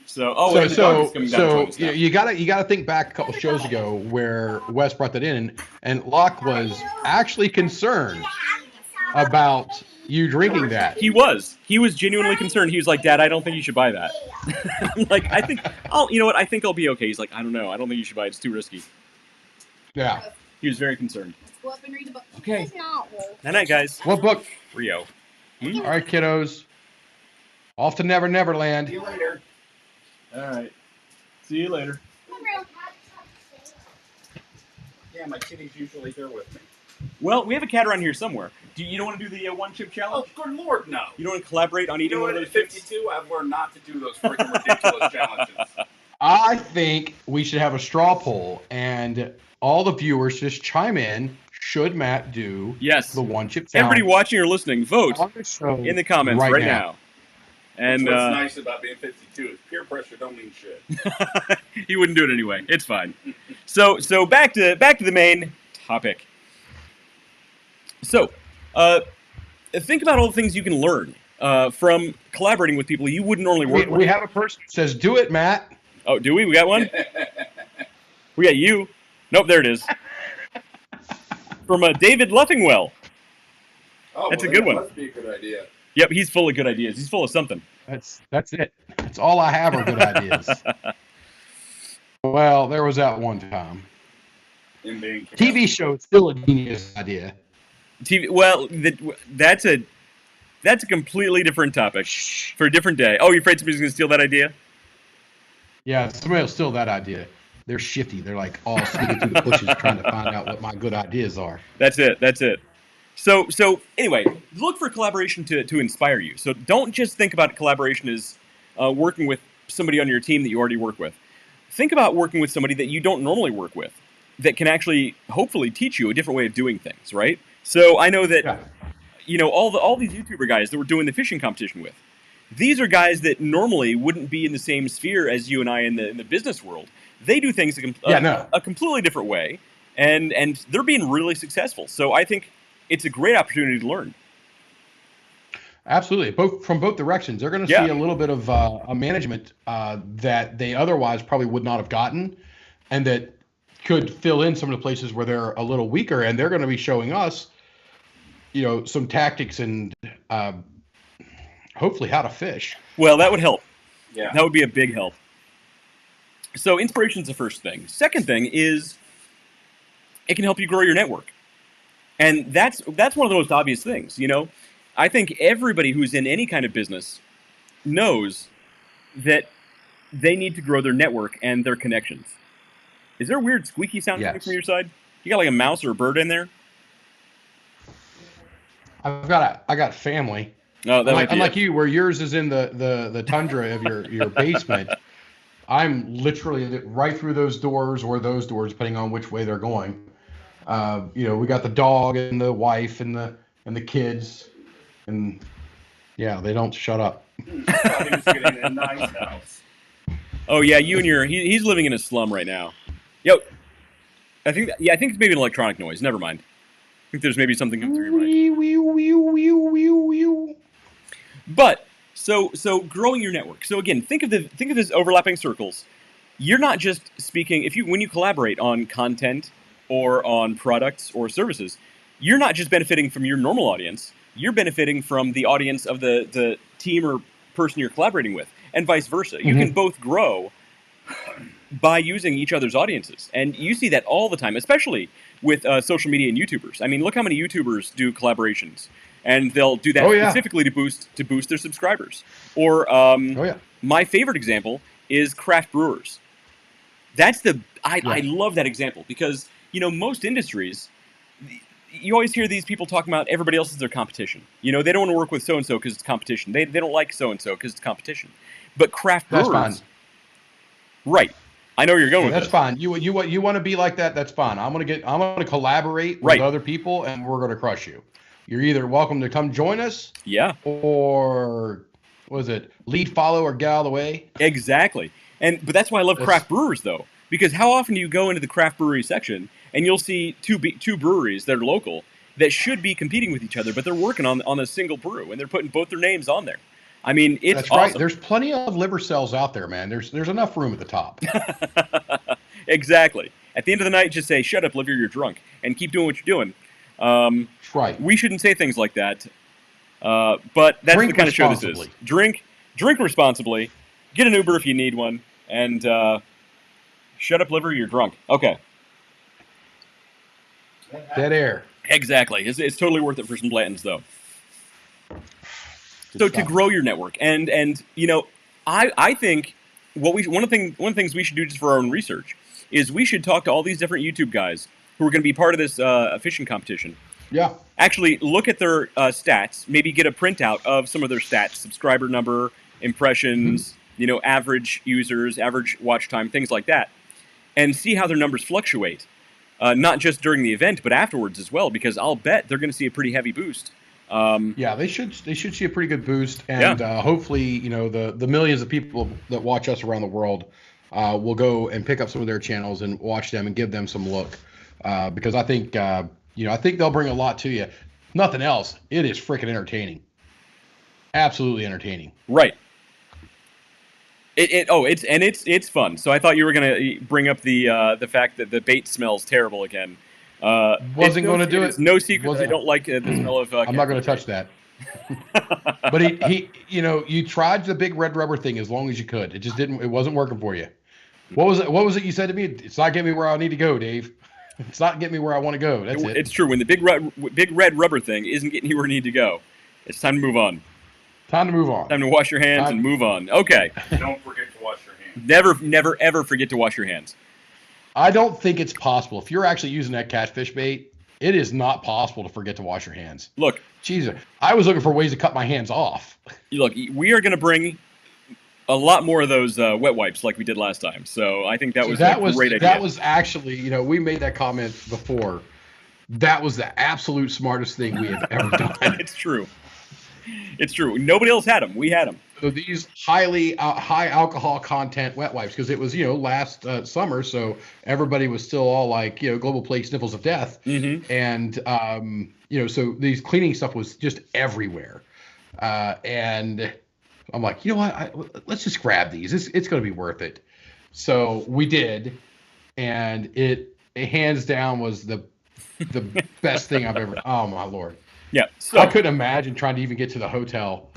So, and the dog is coming down So to us now. you gotta think back a couple shows ago where Wes brought that in, and Locke was actually concerned about you drinking that. He was genuinely concerned. He was like, "Dad, I don't think you should buy that." I'm like, I think you know what? I think I'll be okay. He's like, I don't know. I don't think you should buy it. It's too risky. Yeah. He was very concerned. Go up and read the book. Okay. It's not wolf. Night night, guys. What book? Rio. All right, kiddos. Off to Never Neverland. See you later. All right. See you later. Yeah, my kitty's usually here with me. Well, we have a cat around here somewhere. You don't want to do the one chip Oh, challenge? good Lord, no. You don't want to collaborate on You eating know one what? of At those chips? 52, I've learned not to do those freaking ridiculous challenges. I think we should have a straw poll, and all the viewers just chime in. Should Matt do Yes. the one chip challenge? Everybody watching or listening, vote on the show in the comments right now. And That's what's nice about being 52 is peer pressure don't mean shit. he wouldn't do it anyway. It's fine. So back to the main topic. So, think about all the things you can learn from collaborating with people you wouldn't normally work with. We have a person who says, "Do it, Matt." Oh, do we? We got one? We got you. Nope, there it is. From David Luffingwell. Oh, That's a good one. That must be a good idea. Yep, he's full of good ideas. He's full of something. That's it. That's all I have are good ideas. Well, there was that one time. In being TV show is still a genius idea. TV. Well, that's a completely different topic for a different day. Oh, you're afraid somebody's going to steal that idea? Yeah, somebody will steal that idea. They're shifty. They're like all sneaking through the bushes trying to find out what my good ideas are. That's it. So anyway, look for collaboration to inspire you. So don't just think about collaboration as working with somebody on your team that you already work with. Think about working with somebody that you don't normally work with that can actually, hopefully, teach you a different way of doing things, right? So I know that, all these YouTuber guys that we're doing the fishing competition with, these are guys that normally wouldn't be in the same sphere as you and I in the business world. They do things a completely different way, and they're being really successful. So I think it's a great opportunity to learn. Absolutely, from both directions. They're going to see a little bit of a management that they otherwise probably would not have gotten, and that could fill in some of the places where they're a little weaker. And they're going to be showing us, some tactics and hopefully how to fish. Well, that would help. Yeah. That would be a big help. So inspiration is the first thing. Second thing is it can help you grow your network. And that's one of the most obvious things, I think everybody who's in any kind of business knows that they need to grow their network and their connections. Is there a weird squeaky sound coming from your side? You got like a mouse or a bird in there? I got family. No, unlike you, where yours is in the tundra of your basement. I'm literally right through those doors or those doors, depending on which way they're going. We got the dog and the wife and the kids, and they don't shut up. I thought he was getting a nice house. Oh yeah, he's living in a slum right now. Yo, I think it's maybe an electronic noise. Never mind. I think there's maybe something coming through your mic. But so growing your network. So again, think of this overlapping circles. You're not just speaking when you collaborate on content or on products or services, you're not just benefiting from your normal audience. You're benefiting from the audience of the team or person you're collaborating with, and vice versa. You can both grow by using each other's audiences, and you see that all the time, especially with social media and YouTubers. I mean, look how many YouTubers do collaborations, and they'll do that specifically to boost their subscribers. Or my favorite example is craft brewers. I love that example because most industries, you always hear these people talking about everybody else is their competition. They don't want to work with so and so because it's competition. They don't like so and so because it's competition. But craft brewers, that's fine. Right? I know where you're going with that's this. Fine. You want to be like that? That's fine. I'm gonna collaborate with other people, and we're gonna crush you. You're either welcome to come join us, or was it lead, follow, or get out of the way? Exactly. But that's why I love craft brewers though, because how often do you go into the craft brewery section and you'll see two breweries that are local that should be competing with each other, but they're working on a single brew and they're putting both their names on there. I mean, it's awesome. Right. There's plenty of liver cells out there, man. There's enough room at the top. Exactly. At the end of the night, just say, "Shut up, liver, you're drunk," and keep doing what you're doing. That's right. We shouldn't say things like that, but that's the kind of show this is. Drink responsibly. Get an Uber if you need one, and shut up, liver, you're drunk. Okay. Dead air. Exactly. It's totally worth it for some Blantons, though. So to grow your network, and I think one of the things we should do just for our own research is we should talk to all these different YouTube guys who are going to be part of this fishing competition. Yeah. Actually, look at their stats. Maybe get a printout of some of their stats: subscriber number, impressions, average users, average watch time, things like that, and see how their numbers fluctuate. Not just during the event, but afterwards as well, because I'll bet they're going to see a pretty heavy boost Yeah, they should see a pretty good boost, and hopefully, you know, the millions of people that watch us around the world will go and pick up some of their channels and watch them and give them some look, because I think I think they'll bring a lot to you. Nothing else, it is freaking entertaining, absolutely entertaining. Right. It's fun. So I thought you were gonna bring up the fact that the bait smells terrible again. Wasn't going to do it. It's no secret that I don't like the smell of. I'm not going to touch that. But he, you know, you tried the big red rubber thing as long as you could. It just didn't. It wasn't working for you. What was it? What was it you said to me? It's not getting me where I need to go, Dave. It's not getting me where I want to go. That's it. It's true. When the big red rubber thing isn't getting you where you need to go, it's time to move on. Time to move on. Time to wash your hands and move on. Okay. Don't forget to wash your hands. Never, ever forget to wash your hands. I don't think it's possible. If you're actually using that catfish bait, it is not possible to forget to wash your hands. Look. Jesus. I was looking for ways to cut my hands off. Look, we are going to bring a lot more of those wet wipes like we did last time. So I think that was a great idea. That was actually, you know, we made that comment before. That was the absolute smartest thing we have ever done. It's true. It's true. Nobody else had them. We had them. So these high alcohol content wet wipes, because it was, you know, last summer, so everybody was still all like, you know, global plague sniffles of death, and you know, so these cleaning stuff was just everywhere, and I'm like, you know what, let's just grab these. It's going to be worth it. So we did, and it hands down was the best thing I've ever. Oh my Lord. Yeah. So I couldn't imagine trying to even get to the hotel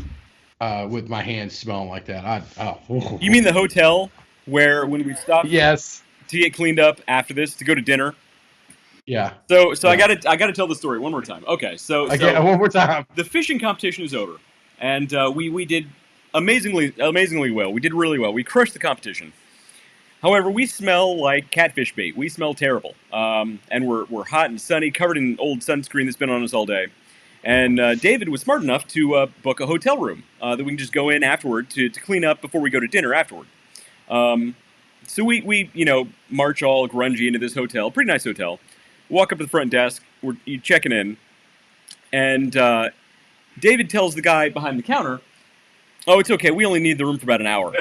with my hands smelling like that. You mean the hotel where when we stopped? Yes. To get cleaned up after this to go to dinner. Yeah. So yeah. I gotta tell the story one more time. Okay. So one more time. The fishing competition is over, and we did amazingly well. We did really well. We crushed the competition. However, we smell like catfish bait. We smell terrible, and we're hot and sunny, covered in old sunscreen that's been on us all day. And David was smart enough to book a hotel room that we can just go in afterward to clean up before we go to dinner afterward. So we you know, march all grungy into this hotel, pretty nice hotel. Walk up to the front desk, we're checking in, and David tells the guy behind the counter, "Oh, it's okay, we only need the room for about an hour."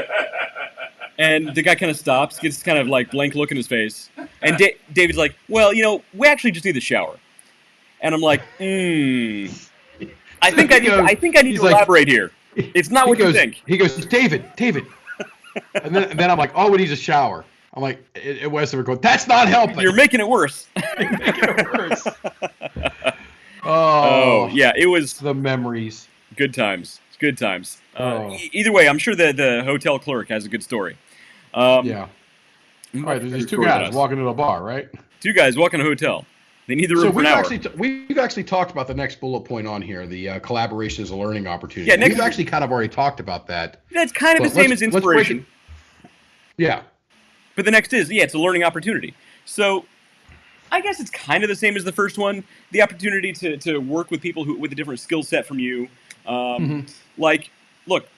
And the guy kind of stops, gets kind of like blank look in his face, and David's like, "Well, you know, we actually just need the shower." And I'm like, I think I need to elaborate here. It's not what you think. He goes, David. And then I'm like, oh, we need a shower. I'm like, it was going, that's not helping. You're making it worse. Oh, yeah, it was the memories. Good times. Good times. Either way, I'm sure the hotel clerk has a good story. Yeah. All right, there's two guys walking to a bar, right? Two guys walking to a hotel. They need the room for an hour. We've actually talked about the next bullet point on here, the collaboration as a learning opportunity. Yeah, we've actually kind of already talked about that. That's kind of the same as inspiration. Yeah. But the next is, it's a learning opportunity. So I guess it's kind of the same as the first one. The opportunity to work with people with a different skill set from you. Like, look,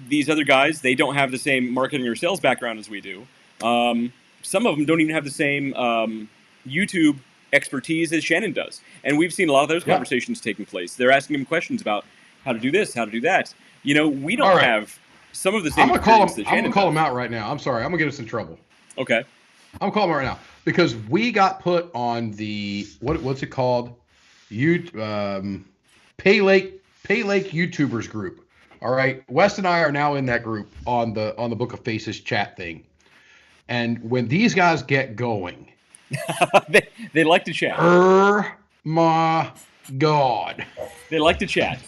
these other guys, they don't have the same marketing or sales background as we do. Some of them don't even have the same YouTube expertise as Shannon does. And we've seen a lot of those conversations taking place. They're asking him questions about how to do this, how to do that. You know, we don't have some of the same experience that Shannon does. I'm going to call him out right now. I'm sorry. I'm going to get us in trouble. Okay. I'm calling him right now because we got put on the, what's it called? Pay Lake YouTubers group. All right. Wes and I are now in that group on the Book of Faces chat thing. And when these guys get going, they like to chat. My God. They like to chat.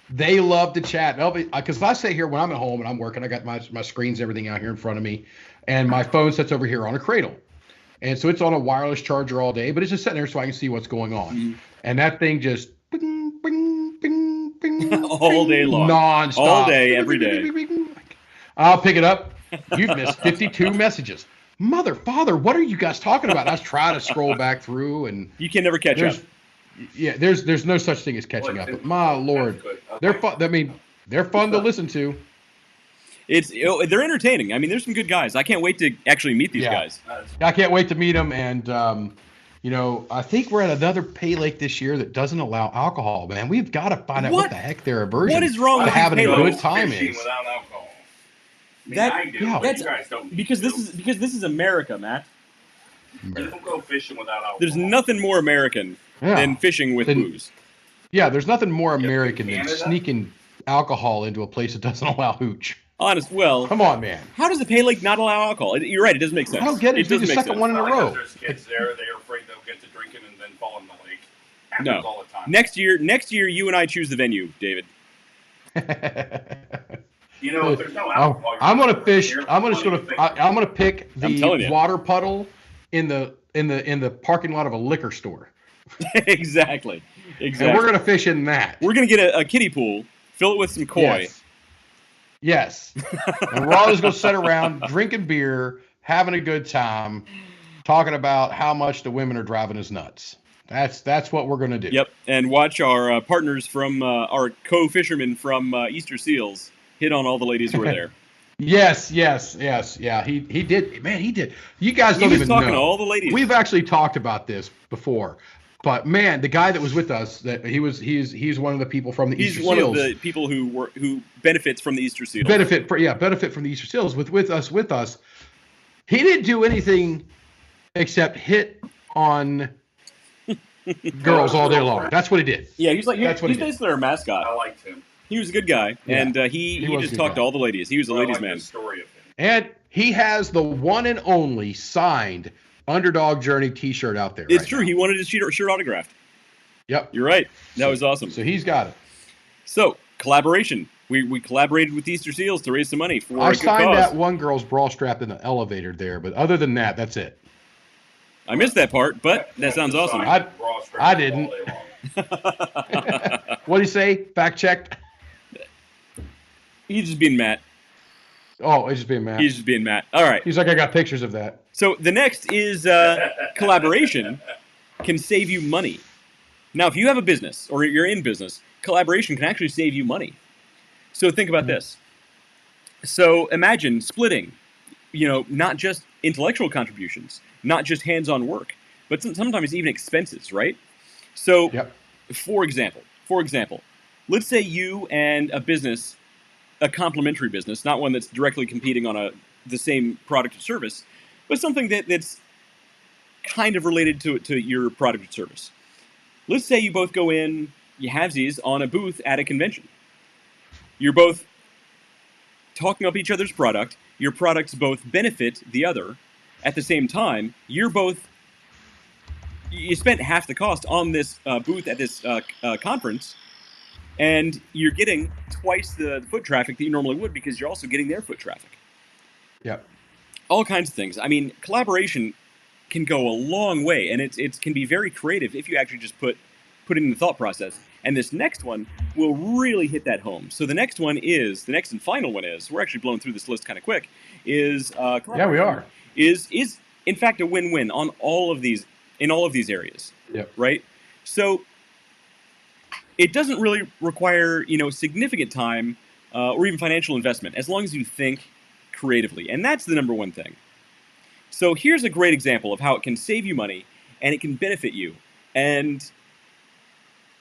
They love to chat. Because I sit here when I'm at home and I'm working, I got my screens, everything out here in front of me, and my phone sits over here on a cradle. And so it's on a wireless charger all day, but it's just sitting there so I can see what's going on. And that thing just bing, bing, bing, bing, all day long. Nonstop. All day, every day. I'll pick it up. You've missed 52 messages. Mother, father, what are you guys talking about? I was trying to scroll back through, and you can never catch up. Yeah, there's no such thing as catching up. But my Lord, they're fun. I mean, they're fun to listen to. They're entertaining. I mean, there's some good guys. I can't wait to actually meet these guys. I can't wait to meet them, and I think we're at another pay lake this year that doesn't allow alcohol, man. We've got to find out what the heck their aversion What is wrong to with having a Pay good Lakes? time Fishing is. without alcohol. I mean, That- I do, yeah, but you guys don't need Because to. this is America, Matt. People go fishing without alcohol. There's nothing more American than fishing with booze. Yeah, there's nothing more American than Canada? sneaking alcohol into a place that doesn't allow hooch. Well, Come on, man. how does a Pay Lake not allow alcohol? You're right, it doesn't make sense. I don't get it. It's doesn't the make second sense. one in a Not row. because there's kids there, they're afraid they'll get to drinking and then fall in the lake. Happens No. all the time. Next year, you and I choose the venue, David. You know, if there's no alcohol, I'm gonna you're fish. here, I'm just plenty gonna. to think I'm gonna pick I'm telling the you. water puddle in the parking lot of a liquor store, Exactly. and we're gonna fish in that. We're gonna get a kiddie pool, fill it with some koi. Yes. And we're all just gonna sit around drinking beer, having a good time, talking about how much the women are driving us nuts. That's what we're gonna do. Yep, and watch our partners from our co-fishermen from Easter Seals hit on all the ladies who were there. Yes. Yeah. He did. Man, he did. You guys He don't was even talking know. to all the ladies. We've actually talked about this before. But man, the guy that was with us, he's one of the people from the He's Easter one Seals. of the people who benefits from the Easter Seals. benefit from the Easter Seals with us. He didn't do anything except hit on girls all day long. That's what he did. Yeah, he's like That's what he's he did. basically our mascot. I liked him. He was a good guy, Yeah. and he was a just good talked guy. to all the ladies. He was a I ladies' like man. the story of him. And he has the one and only signed Underdog Journey T-shirt out there. It's right true. now. He wanted his shirt autographed. Yep. You're right. That was awesome. So he's got it. So collaboration. We collaborated with the Easter Seals to raise some money for I a good signed cause. that one girl's bra strap in the elevator there, but other than that, that's it. I missed that part, but that sounds awesome. I I didn't. What do you say? Fact checked. He's just being Matt. Oh, it's just being mad. He's just being Matt. All right. He's like, I got pictures of that. So the next is collaboration can save you money. Now, if you have a business or you're in business, collaboration can actually save you money. So think about this. So imagine splitting, not just intellectual contributions, not just hands-on work, but sometimes even expenses, right? So, Yep. for example, let's say you and a business, a complementary business, not one that's directly competing on the same product or service, but something that's kind of related to your product or service. Let's say you both go in, you halvesies on a booth at a convention. You're both talking up each other's product. Your products both benefit the other. At the same time, you spent half the cost on this booth at this conference, and you're getting twice the foot traffic that you normally would because you're also getting their foot traffic. Yep. All kinds of things. I mean, collaboration can go a long way, and it can be very creative if you actually just put it in the thought process. And this next one will really hit that home. So the next and final one is, we're actually blowing through this list kind of quick, is Yeah, we are. is in fact a win-win on all of these areas. Yep. Right? So it doesn't really require, significant time or even financial investment, as long as you think creatively. And that's the number one thing. So here's a great example of how it can save you money and it can benefit you. And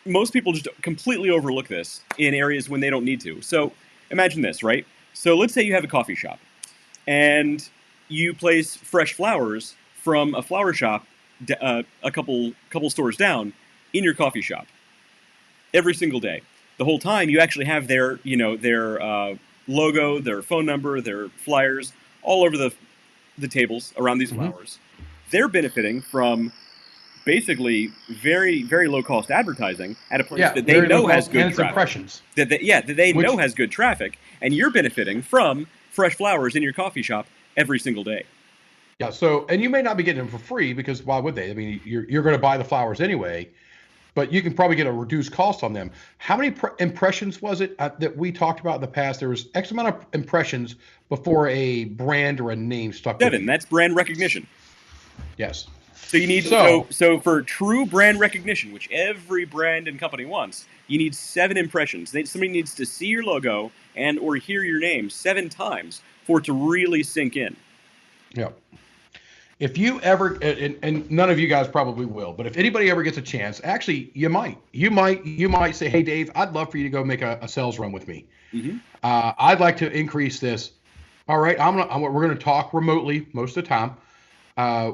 most people just completely overlook this in areas when they don't need to. So imagine this, right? So let's say you have a coffee shop and you place fresh flowers from a flower shop a couple stores down in your coffee shop every single day. The whole time you actually have their logo, their phone number, their flyers all over the tables around these flowers. They're benefiting from basically very, very low-cost advertising at a place that they know has good and traffic. impressions. That they know has good traffic, and you're benefiting from fresh flowers in your coffee shop every single day. Yeah. So, and you may not be getting them for free because why would they? I mean, you're going to buy the flowers anyway, but you can probably get a reduced cost on them. How many impressions was it that we talked about in the past? There was X amount of impressions before a brand or a name stuck with 7, you. that's brand recognition. Yes. So you need so for true brand recognition, which every brand and company wants, you need 7 impressions. Somebody needs to see your logo and or hear your name 7 times for it to really sink in. Yep. if you ever, and none of you guys probably will, but if anybody ever gets a chance, actually, you might say, hey, Dave, I'd love for you to go make a sales run with me. Mm-hmm. I'd like to increase this. All right, we're gonna talk remotely most of the time.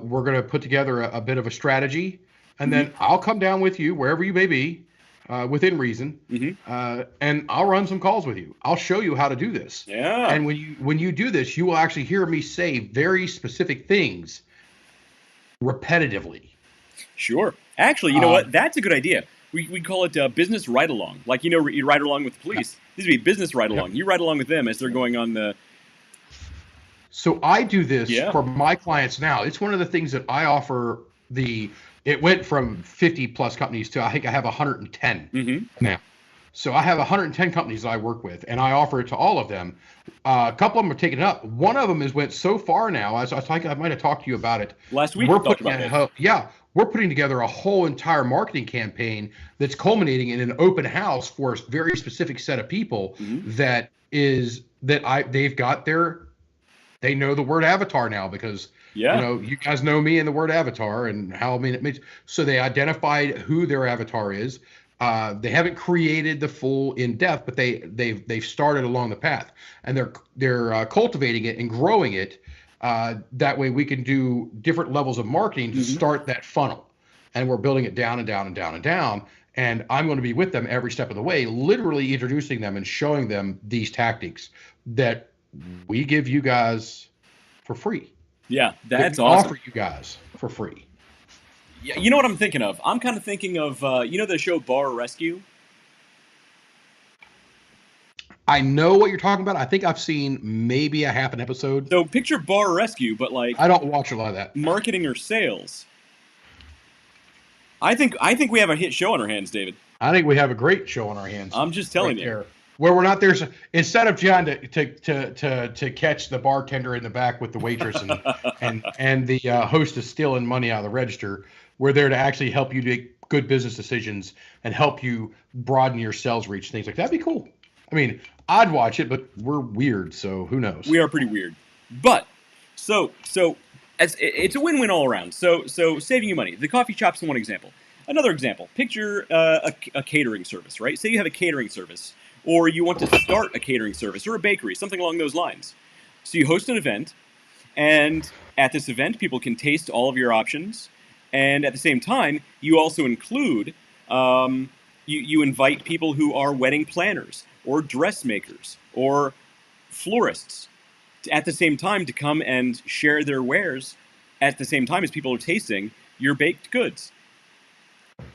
We're gonna put together a bit of a strategy, and then I'll come down with you wherever you may be, within reason, and I'll run some calls with you. I'll show you how to do this. Yeah. And when you do this, you will actually hear me say very specific things repetitively. Sure. Actually, you know what? That's a good idea. We call it business ride along. Like, you ride along with the police. This would be business ride along. You ride along with them as they're going on the. So I do this for my clients now. It's one of the things that I offer. It went from 50 plus companies to I think I have 110 now. So I have 110 companies that I work with, and I offer it to all of them. A couple of them are taking it up. One of them went so far now. I might have talked to you about it last week. We're putting together a whole entire marketing campaign that's culminating in an open house for a very specific set of people they know the word avatar now because you guys know me and the word avatar and how it makes. So they identified who their avatar is. They haven't created the full in-depth, but they've started along the path, and they're cultivating it and growing it. That way we can do different levels of marketing to start that funnel, and we're building it down and down and down and down. And I'm going to be with them every step of the way, literally introducing them and showing them these tactics that we give you guys for free. Yeah, that's awesome. Offer you guys for free. Yeah, you know what I'm thinking of? I'm kind of thinking of, the show Bar Rescue? I know what you're talking about. I think I've seen maybe a half an episode. So picture Bar Rescue, but like... I don't watch a lot of that. Marketing or sales. I think we have a hit show on our hands, David. I think we have a great show on our hands. I'm just telling you. There. Where we're not there, instead of trying to catch the bartender in the back with the waitress and the hostess stealing money out of the register, we're there to actually help you make good business decisions and help you broaden your sales reach, things like that. That'd be cool. I mean, I'd watch it, but we're weird, so who knows? We are pretty weird, but so it's a win-win all around. So saving you money. The coffee shop's one example. Another example. Picture a catering service, right? Say you have a catering service. Or you want to start a catering service or a bakery, something along those lines. So you host an event, and at this event, people can taste all of your options. And at the same time, you also include, you invite people who are wedding planners or dressmakers or florists at the same time to come and share their wares at the same time as people are tasting your baked goods.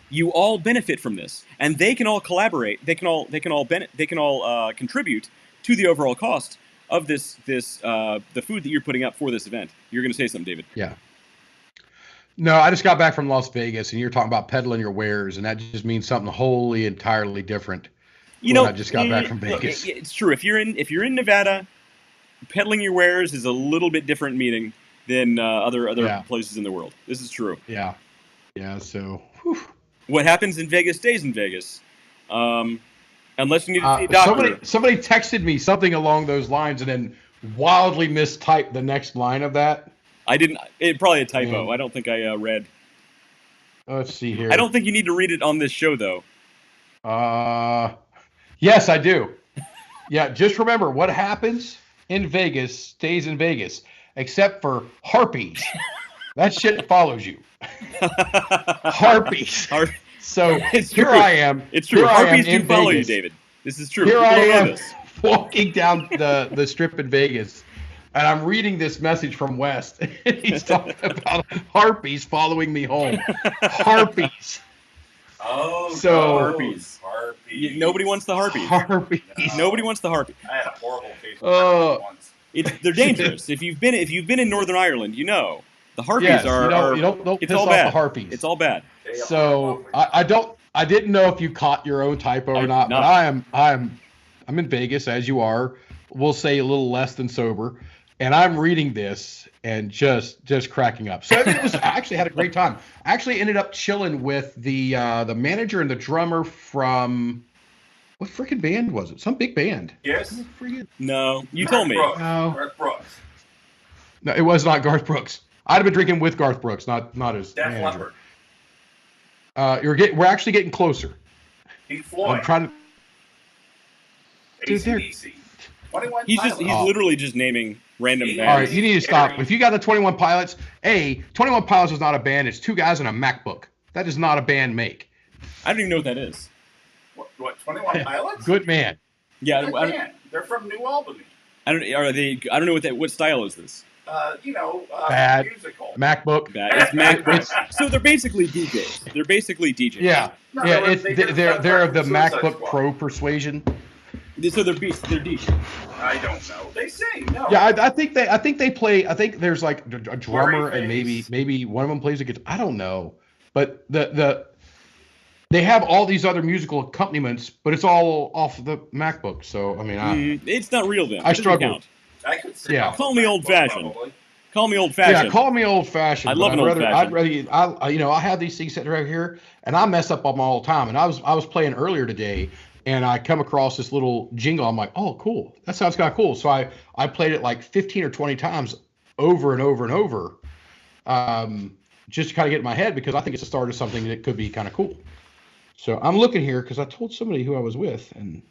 You all benefit from this, and they can all collaborate. They can all contribute to the overall cost of the food that you're putting up for this event. You're going to say something, David? Yeah. No, I just got back from Las Vegas, and you're talking about peddling your wares, and that just means something wholly entirely different. I just got back from Vegas. It's true. If you're in Nevada, peddling your wares is a little bit different meaning than other places in the world. This is true. Yeah. Yeah. So. Whew. What happens in Vegas stays in Vegas, unless you need to see a doctor. Somebody texted me something along those lines and then wildly mistyped the next line of that. I didn't. It probably a typo. I don't think I read. Let's see here. I don't think you need to read it on this show, though. Yes, I do. Yeah, just remember what happens in Vegas stays in Vegas, except for harpies. That shit follows you. Harpies. So here I am. It's true. Harpies do follow you, David. This is true. Here I am walking down the strip in Vegas, and I'm reading this message from West. He's talking about harpies following me home. Harpies. Oh, so harpies. Nobody wants the harpies. Harpies. No. Nobody wants the harpy. I had a horrible case of once. They're dangerous. If you've been in Northern Ireland, you know. The harpies you don't it's piss all off bad. The harpies. It's all bad. So I didn't know if you caught your own typo or not, but I'm in Vegas as you are. We'll say a little less than sober, and I'm reading this and just cracking up. So I actually had a great time. I actually ended up chilling with the manager and the drummer from what freaking band was it? Some big band. Yes. No, you told me. Garth Brooks. No, it was not Garth Brooks. I'd have been drinking with Garth Brooks, not as Def manager. Leppard. We're actually getting closer. Pink Floyd. I'm trying to. Dude, AC/DC. 21 He's Pilots. literally just naming random bands. All right, you need to stop. If you got the 21 Pilots, 21 Pilots is not a band. It's two guys in a MacBook. That is not a band make. I don't even know what that is. What 21 Pilots? Good man. Yeah, Good band. They're from New Albany. I don't know what style is this. Bad. Musical. MacBook. It's MacBook. So they're basically DJs. They're basically DJs. Yeah, No, yeah. They're of the Suicide MacBook Squad. Pro persuasion. So they're DJs. I don't know. They sing. No. Yeah, I think they play. I think there's like a drummer and Face. maybe one of them plays a guitar. I don't know, but they have all these other musical accompaniments, but it's all off the MacBook. So I mean, It's not real then. I It doesn't struggle. count. I could sing. Yeah. off Call the me MacBook, old-fashioned. probably. Call me old-fashioned. yeah, call me old fashioned. I love an old-fashioned. I'd rather I have these things sitting right here, and I mess up on them all the time. And I was playing earlier today, and I come across this little jingle. I'm like, oh, cool. That sounds kind of cool. So I played it like 15 or 20 times over and over and over, just to kind of get in my head, because I think it's the start of something that could be kind of cool. So I'm looking here because I told somebody who I was with, and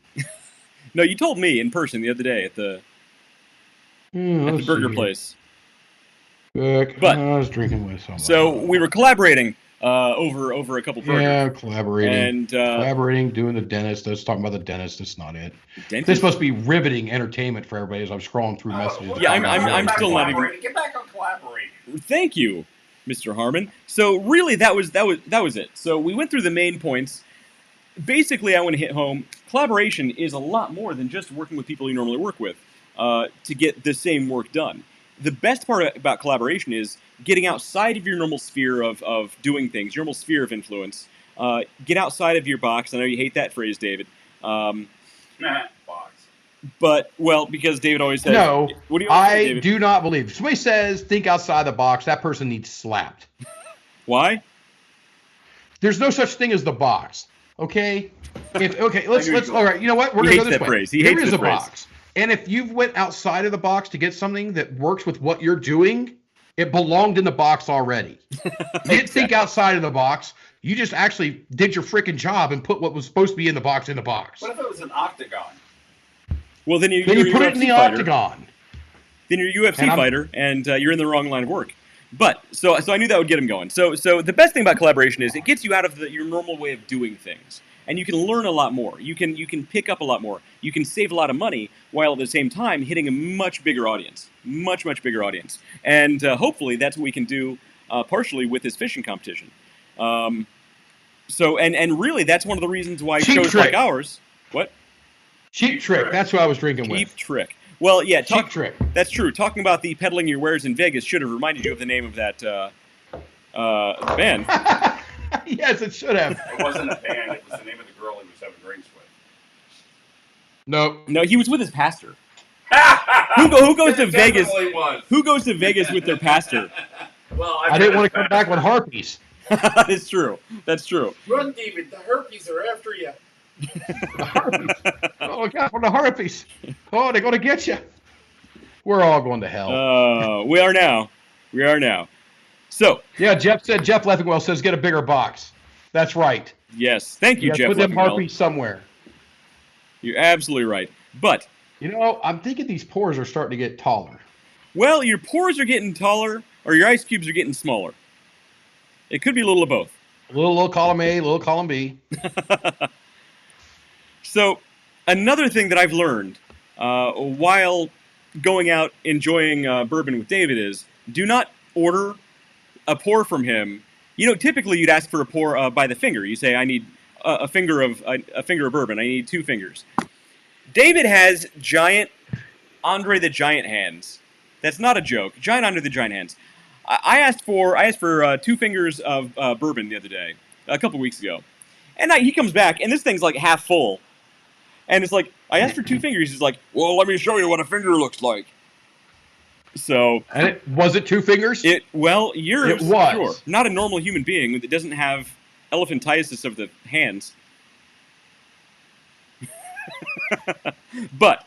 No, you told me in person the other day at the let's burger see. place. But I was drinking with somebody. So we were collaborating over a couple burgers. Yeah, collaborating. And Collaborating, doing the dentist. Let's talk about the dentist. That's not it. dentist? This must be riveting entertainment for everybody as I'm scrolling through messages. Yeah, I'm still not even- Get back on collaborating. Thank you, Mr. Harmon. So really, that was it. So we went through the main points. Basically, I want to hit home. Collaboration is a lot more than just working with people you normally work with to get the same work done. The best part about collaboration is getting outside of your normal sphere of doing things, your normal sphere of influence. Get outside of your box. I know you hate that phrase, David. Box. But, well, because David always says... No, What do you always say, I David? do not believe. If somebody says think outside the box, that person needs slapped. Why? There's no such thing as the box. Okay? Let's all right, you know what? We're He gonna go hates this that way. phrase. He There hates is this a phrase. box. And if you've went outside of the box to get something that works with what you're doing, it belonged in the box already. You didn't think outside of the box. You just actually did your freaking job and put what was supposed to be in the box in the box. What if it was an octagon? Well, then you're Then a you put it in UFC the fighter. octagon. Then you're a UFC And I'm- fighter, and you're in the wrong line of work. But so I knew that would get him going. So the best thing about collaboration is it gets you out of your normal way of doing things, and you can learn a lot more. You can pick up a lot more. You can save a lot of money while at the same time hitting a much bigger audience, much bigger audience. And hopefully that's what we can do partially with this fishing competition. So really that's one of the reasons why Cheap shows trick. like ours. What? Cheap trick. That's who I was drinking Cheap with. trick. Well, yeah, Cheap trick. That's true. Talking about the peddling your wares in Vegas should have reminded you of the name of that band. Yes, it should have. It wasn't a band. It was the name of the girl he was having drinks with. No. No, he was with his pastor. Who goes to It Vegas? definitely was. Who goes to Vegas with their pastor? Well, I didn't want to come back with harpies. That's true. That's true. Run, David. The herpes are after you. The harpies. Oh, God, for the harpies. Oh, they're going to get you. We're all going to hell. We are now. We are now. So, Yeah, Jeff Leffingwell says get a bigger box. That's right. yes. Thank you, Yes, Jeff put them Leffingwell. harpies somewhere. You're absolutely right. But, You know, I'm thinking these pores are starting to get taller. well, your pores are getting taller, or your ice cubes are getting smaller. It could be a little of both. A little column A, a little column B. So, another thing that I've learned while going out enjoying bourbon with David is do not order a pour from him. You know, typically you'd ask for a pour by the finger. You say, I need a finger of bourbon. I need 2 fingers. David has giant Andre the Giant hands. That's not a joke. Giant Andre the Giant hands. I asked for 2 fingers of bourbon the other day, a couple weeks ago, and he comes back and this thing's like half full. And it's like, I asked for 2 fingers. He's like, well, let me show you what a finger looks like. So, And was it 2 fingers? yours, It was. sure. Not a normal human being that doesn't have elephantiasis of the hands. But,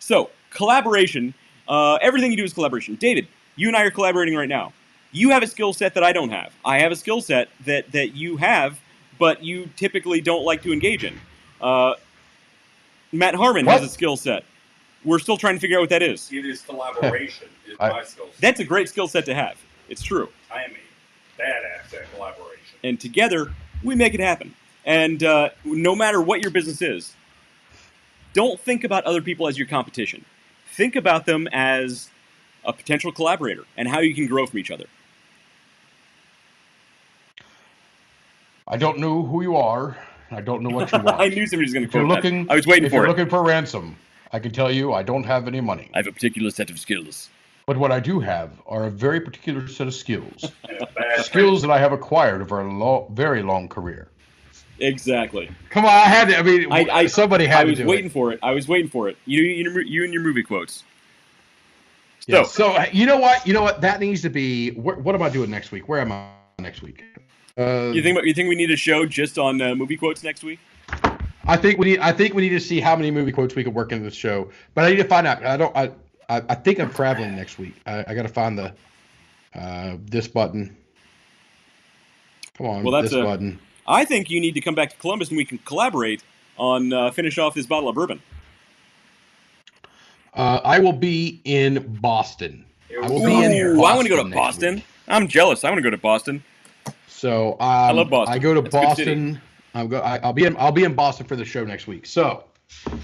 so, collaboration. Everything you do is collaboration. David, you and I are collaborating right now. You have a skill set that I don't have. I have a skill set that you have, but you typically don't like to engage in. Matt Harmon has a skill set. We're still trying to figure out what that is. It is collaboration. Is my skill set. That's a great skill set to have. It's true. I am a badass at collaboration. And together, we make it happen. And no matter what your business is, don't think about other people as your competition. Think about them as a potential collaborator and how you can grow from each other. I don't know who you are. I don't know what you want. I knew somebody was going to If you're quote looking, that. I was waiting if for you're it. looking for ransom, I can tell you I don't have any money. I have a particular set of skills. But what I do have are a very particular set of skills. And a bad Skills that I have acquired over a very long career. Exactly. Come on, I had to. I mean, somebody had to do it. I was waiting for it. I was waiting for it. You and your movie quotes. Yeah, so you know what? You know what? That needs to be. What am I doing next week? Where am I next week? You think we need a show just on movie quotes next week? I think we need to see how many movie quotes we can work into the show. But I need to find out. I think I'm traveling next week. I got to find the this button. Come on, well, this button. I think you need to come back to Columbus and we can collaborate on finish off this bottle of bourbon. I will be in Boston. I will be in Boston. I want to go to Boston. Week. I'm jealous. I want to go to Boston. So I love Boston. I go to That's a good Boston. I'll be in Boston for the show next week. So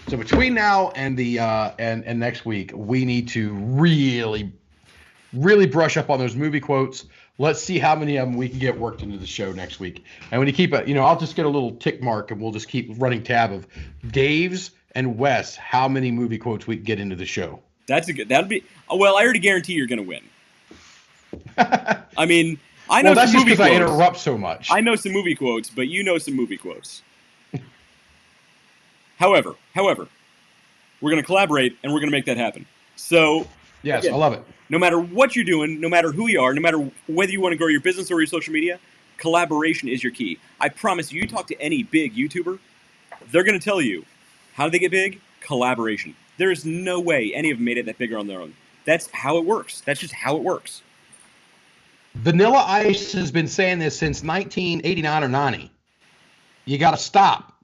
between now and the and next week, we need to really brush up on those movie quotes. Let's see how many of them we can get worked into the show next week. And when you keep it, I'll just get a little tick mark and we'll just keep running tab of Dave's and Wes, how many movie quotes we can get into the show. That'd be. Well, I already guarantee you're going to win. I mean, I know well, that's some just movie because I quotes. interrupt so much. I know some movie quotes, but you know some movie quotes. However, we're going to collaborate and we're going to make that happen. So, yes, again, I love it. No matter what you're doing, no matter who you are, no matter whether you want to grow your business or your social media, collaboration is your key. I promise you talk to any big YouTuber, they're going to tell you, how do they get big? Collaboration. There is no way any of them made it that bigger on their own. That's how it works. That's just how it works. Vanilla Ice has been saying this since 1989 or 90. You got to stop,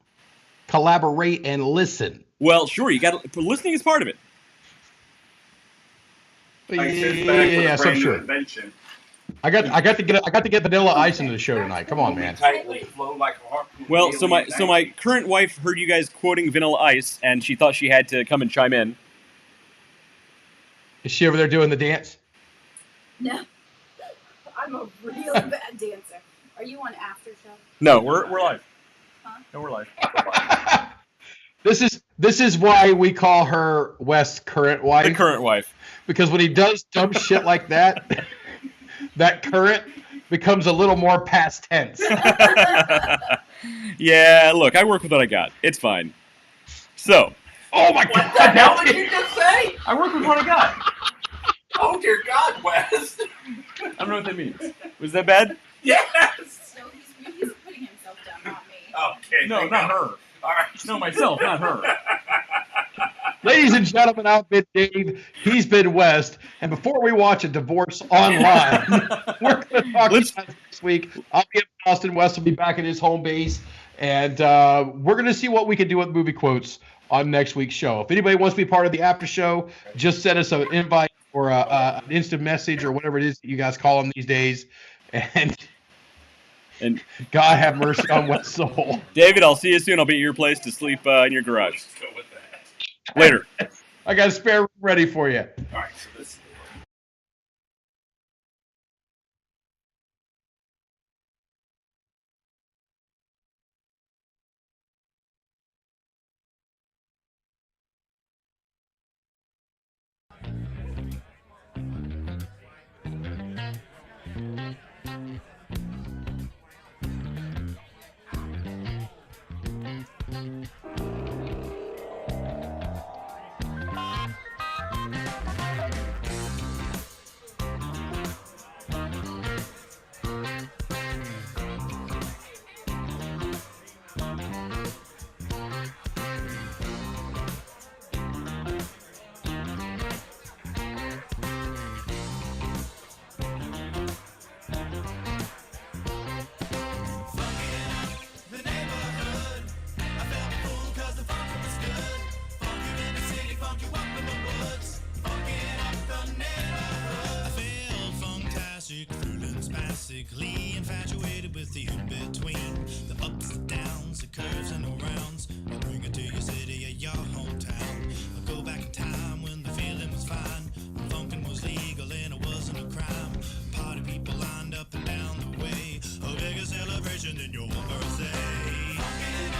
collaborate, and listen. Well, sure, listening is part of it. Yeah, so sure. Invention. I got to get Vanilla Ice into the show tonight. Come on, man. Tightly flow like a harpoon. Well, so my current wife heard you guys quoting Vanilla Ice, and she thought she had to come and chime in. Is she over there doing the dance? No, I'm a really bad dancer. Are you on after show? No, we're live. Huh? No, we're live. This is why we call her Wes' current wife. The current wife. Because when he does dumb shit like that, that current becomes a little more past tense. Yeah, look, I work with what I got. It's fine. So. Oh my What the hell did you just say? I work with what I got. Oh dear God, Wes. I don't know what that means. Was that bad? Yes. No, he's putting himself down, not me. Okay. No, thank not God. her. All right. No, myself, not her. Ladies and gentlemen, I've been Dave. He's been West. And before we watch a divorce online, we're going to talk about this week. I'll be in Boston. West will be back at his home base. And we're going to see what we can do with movie quotes on next week's show. If anybody wants to be part of the after show, just send us an invite or an instant message or whatever it is that you guys call them these days. And God have mercy on West's soul. David, I'll see you soon. I'll be at your place to sleep in your garage. Let's go with that. Later. I got a spare room ready for you. All right. So this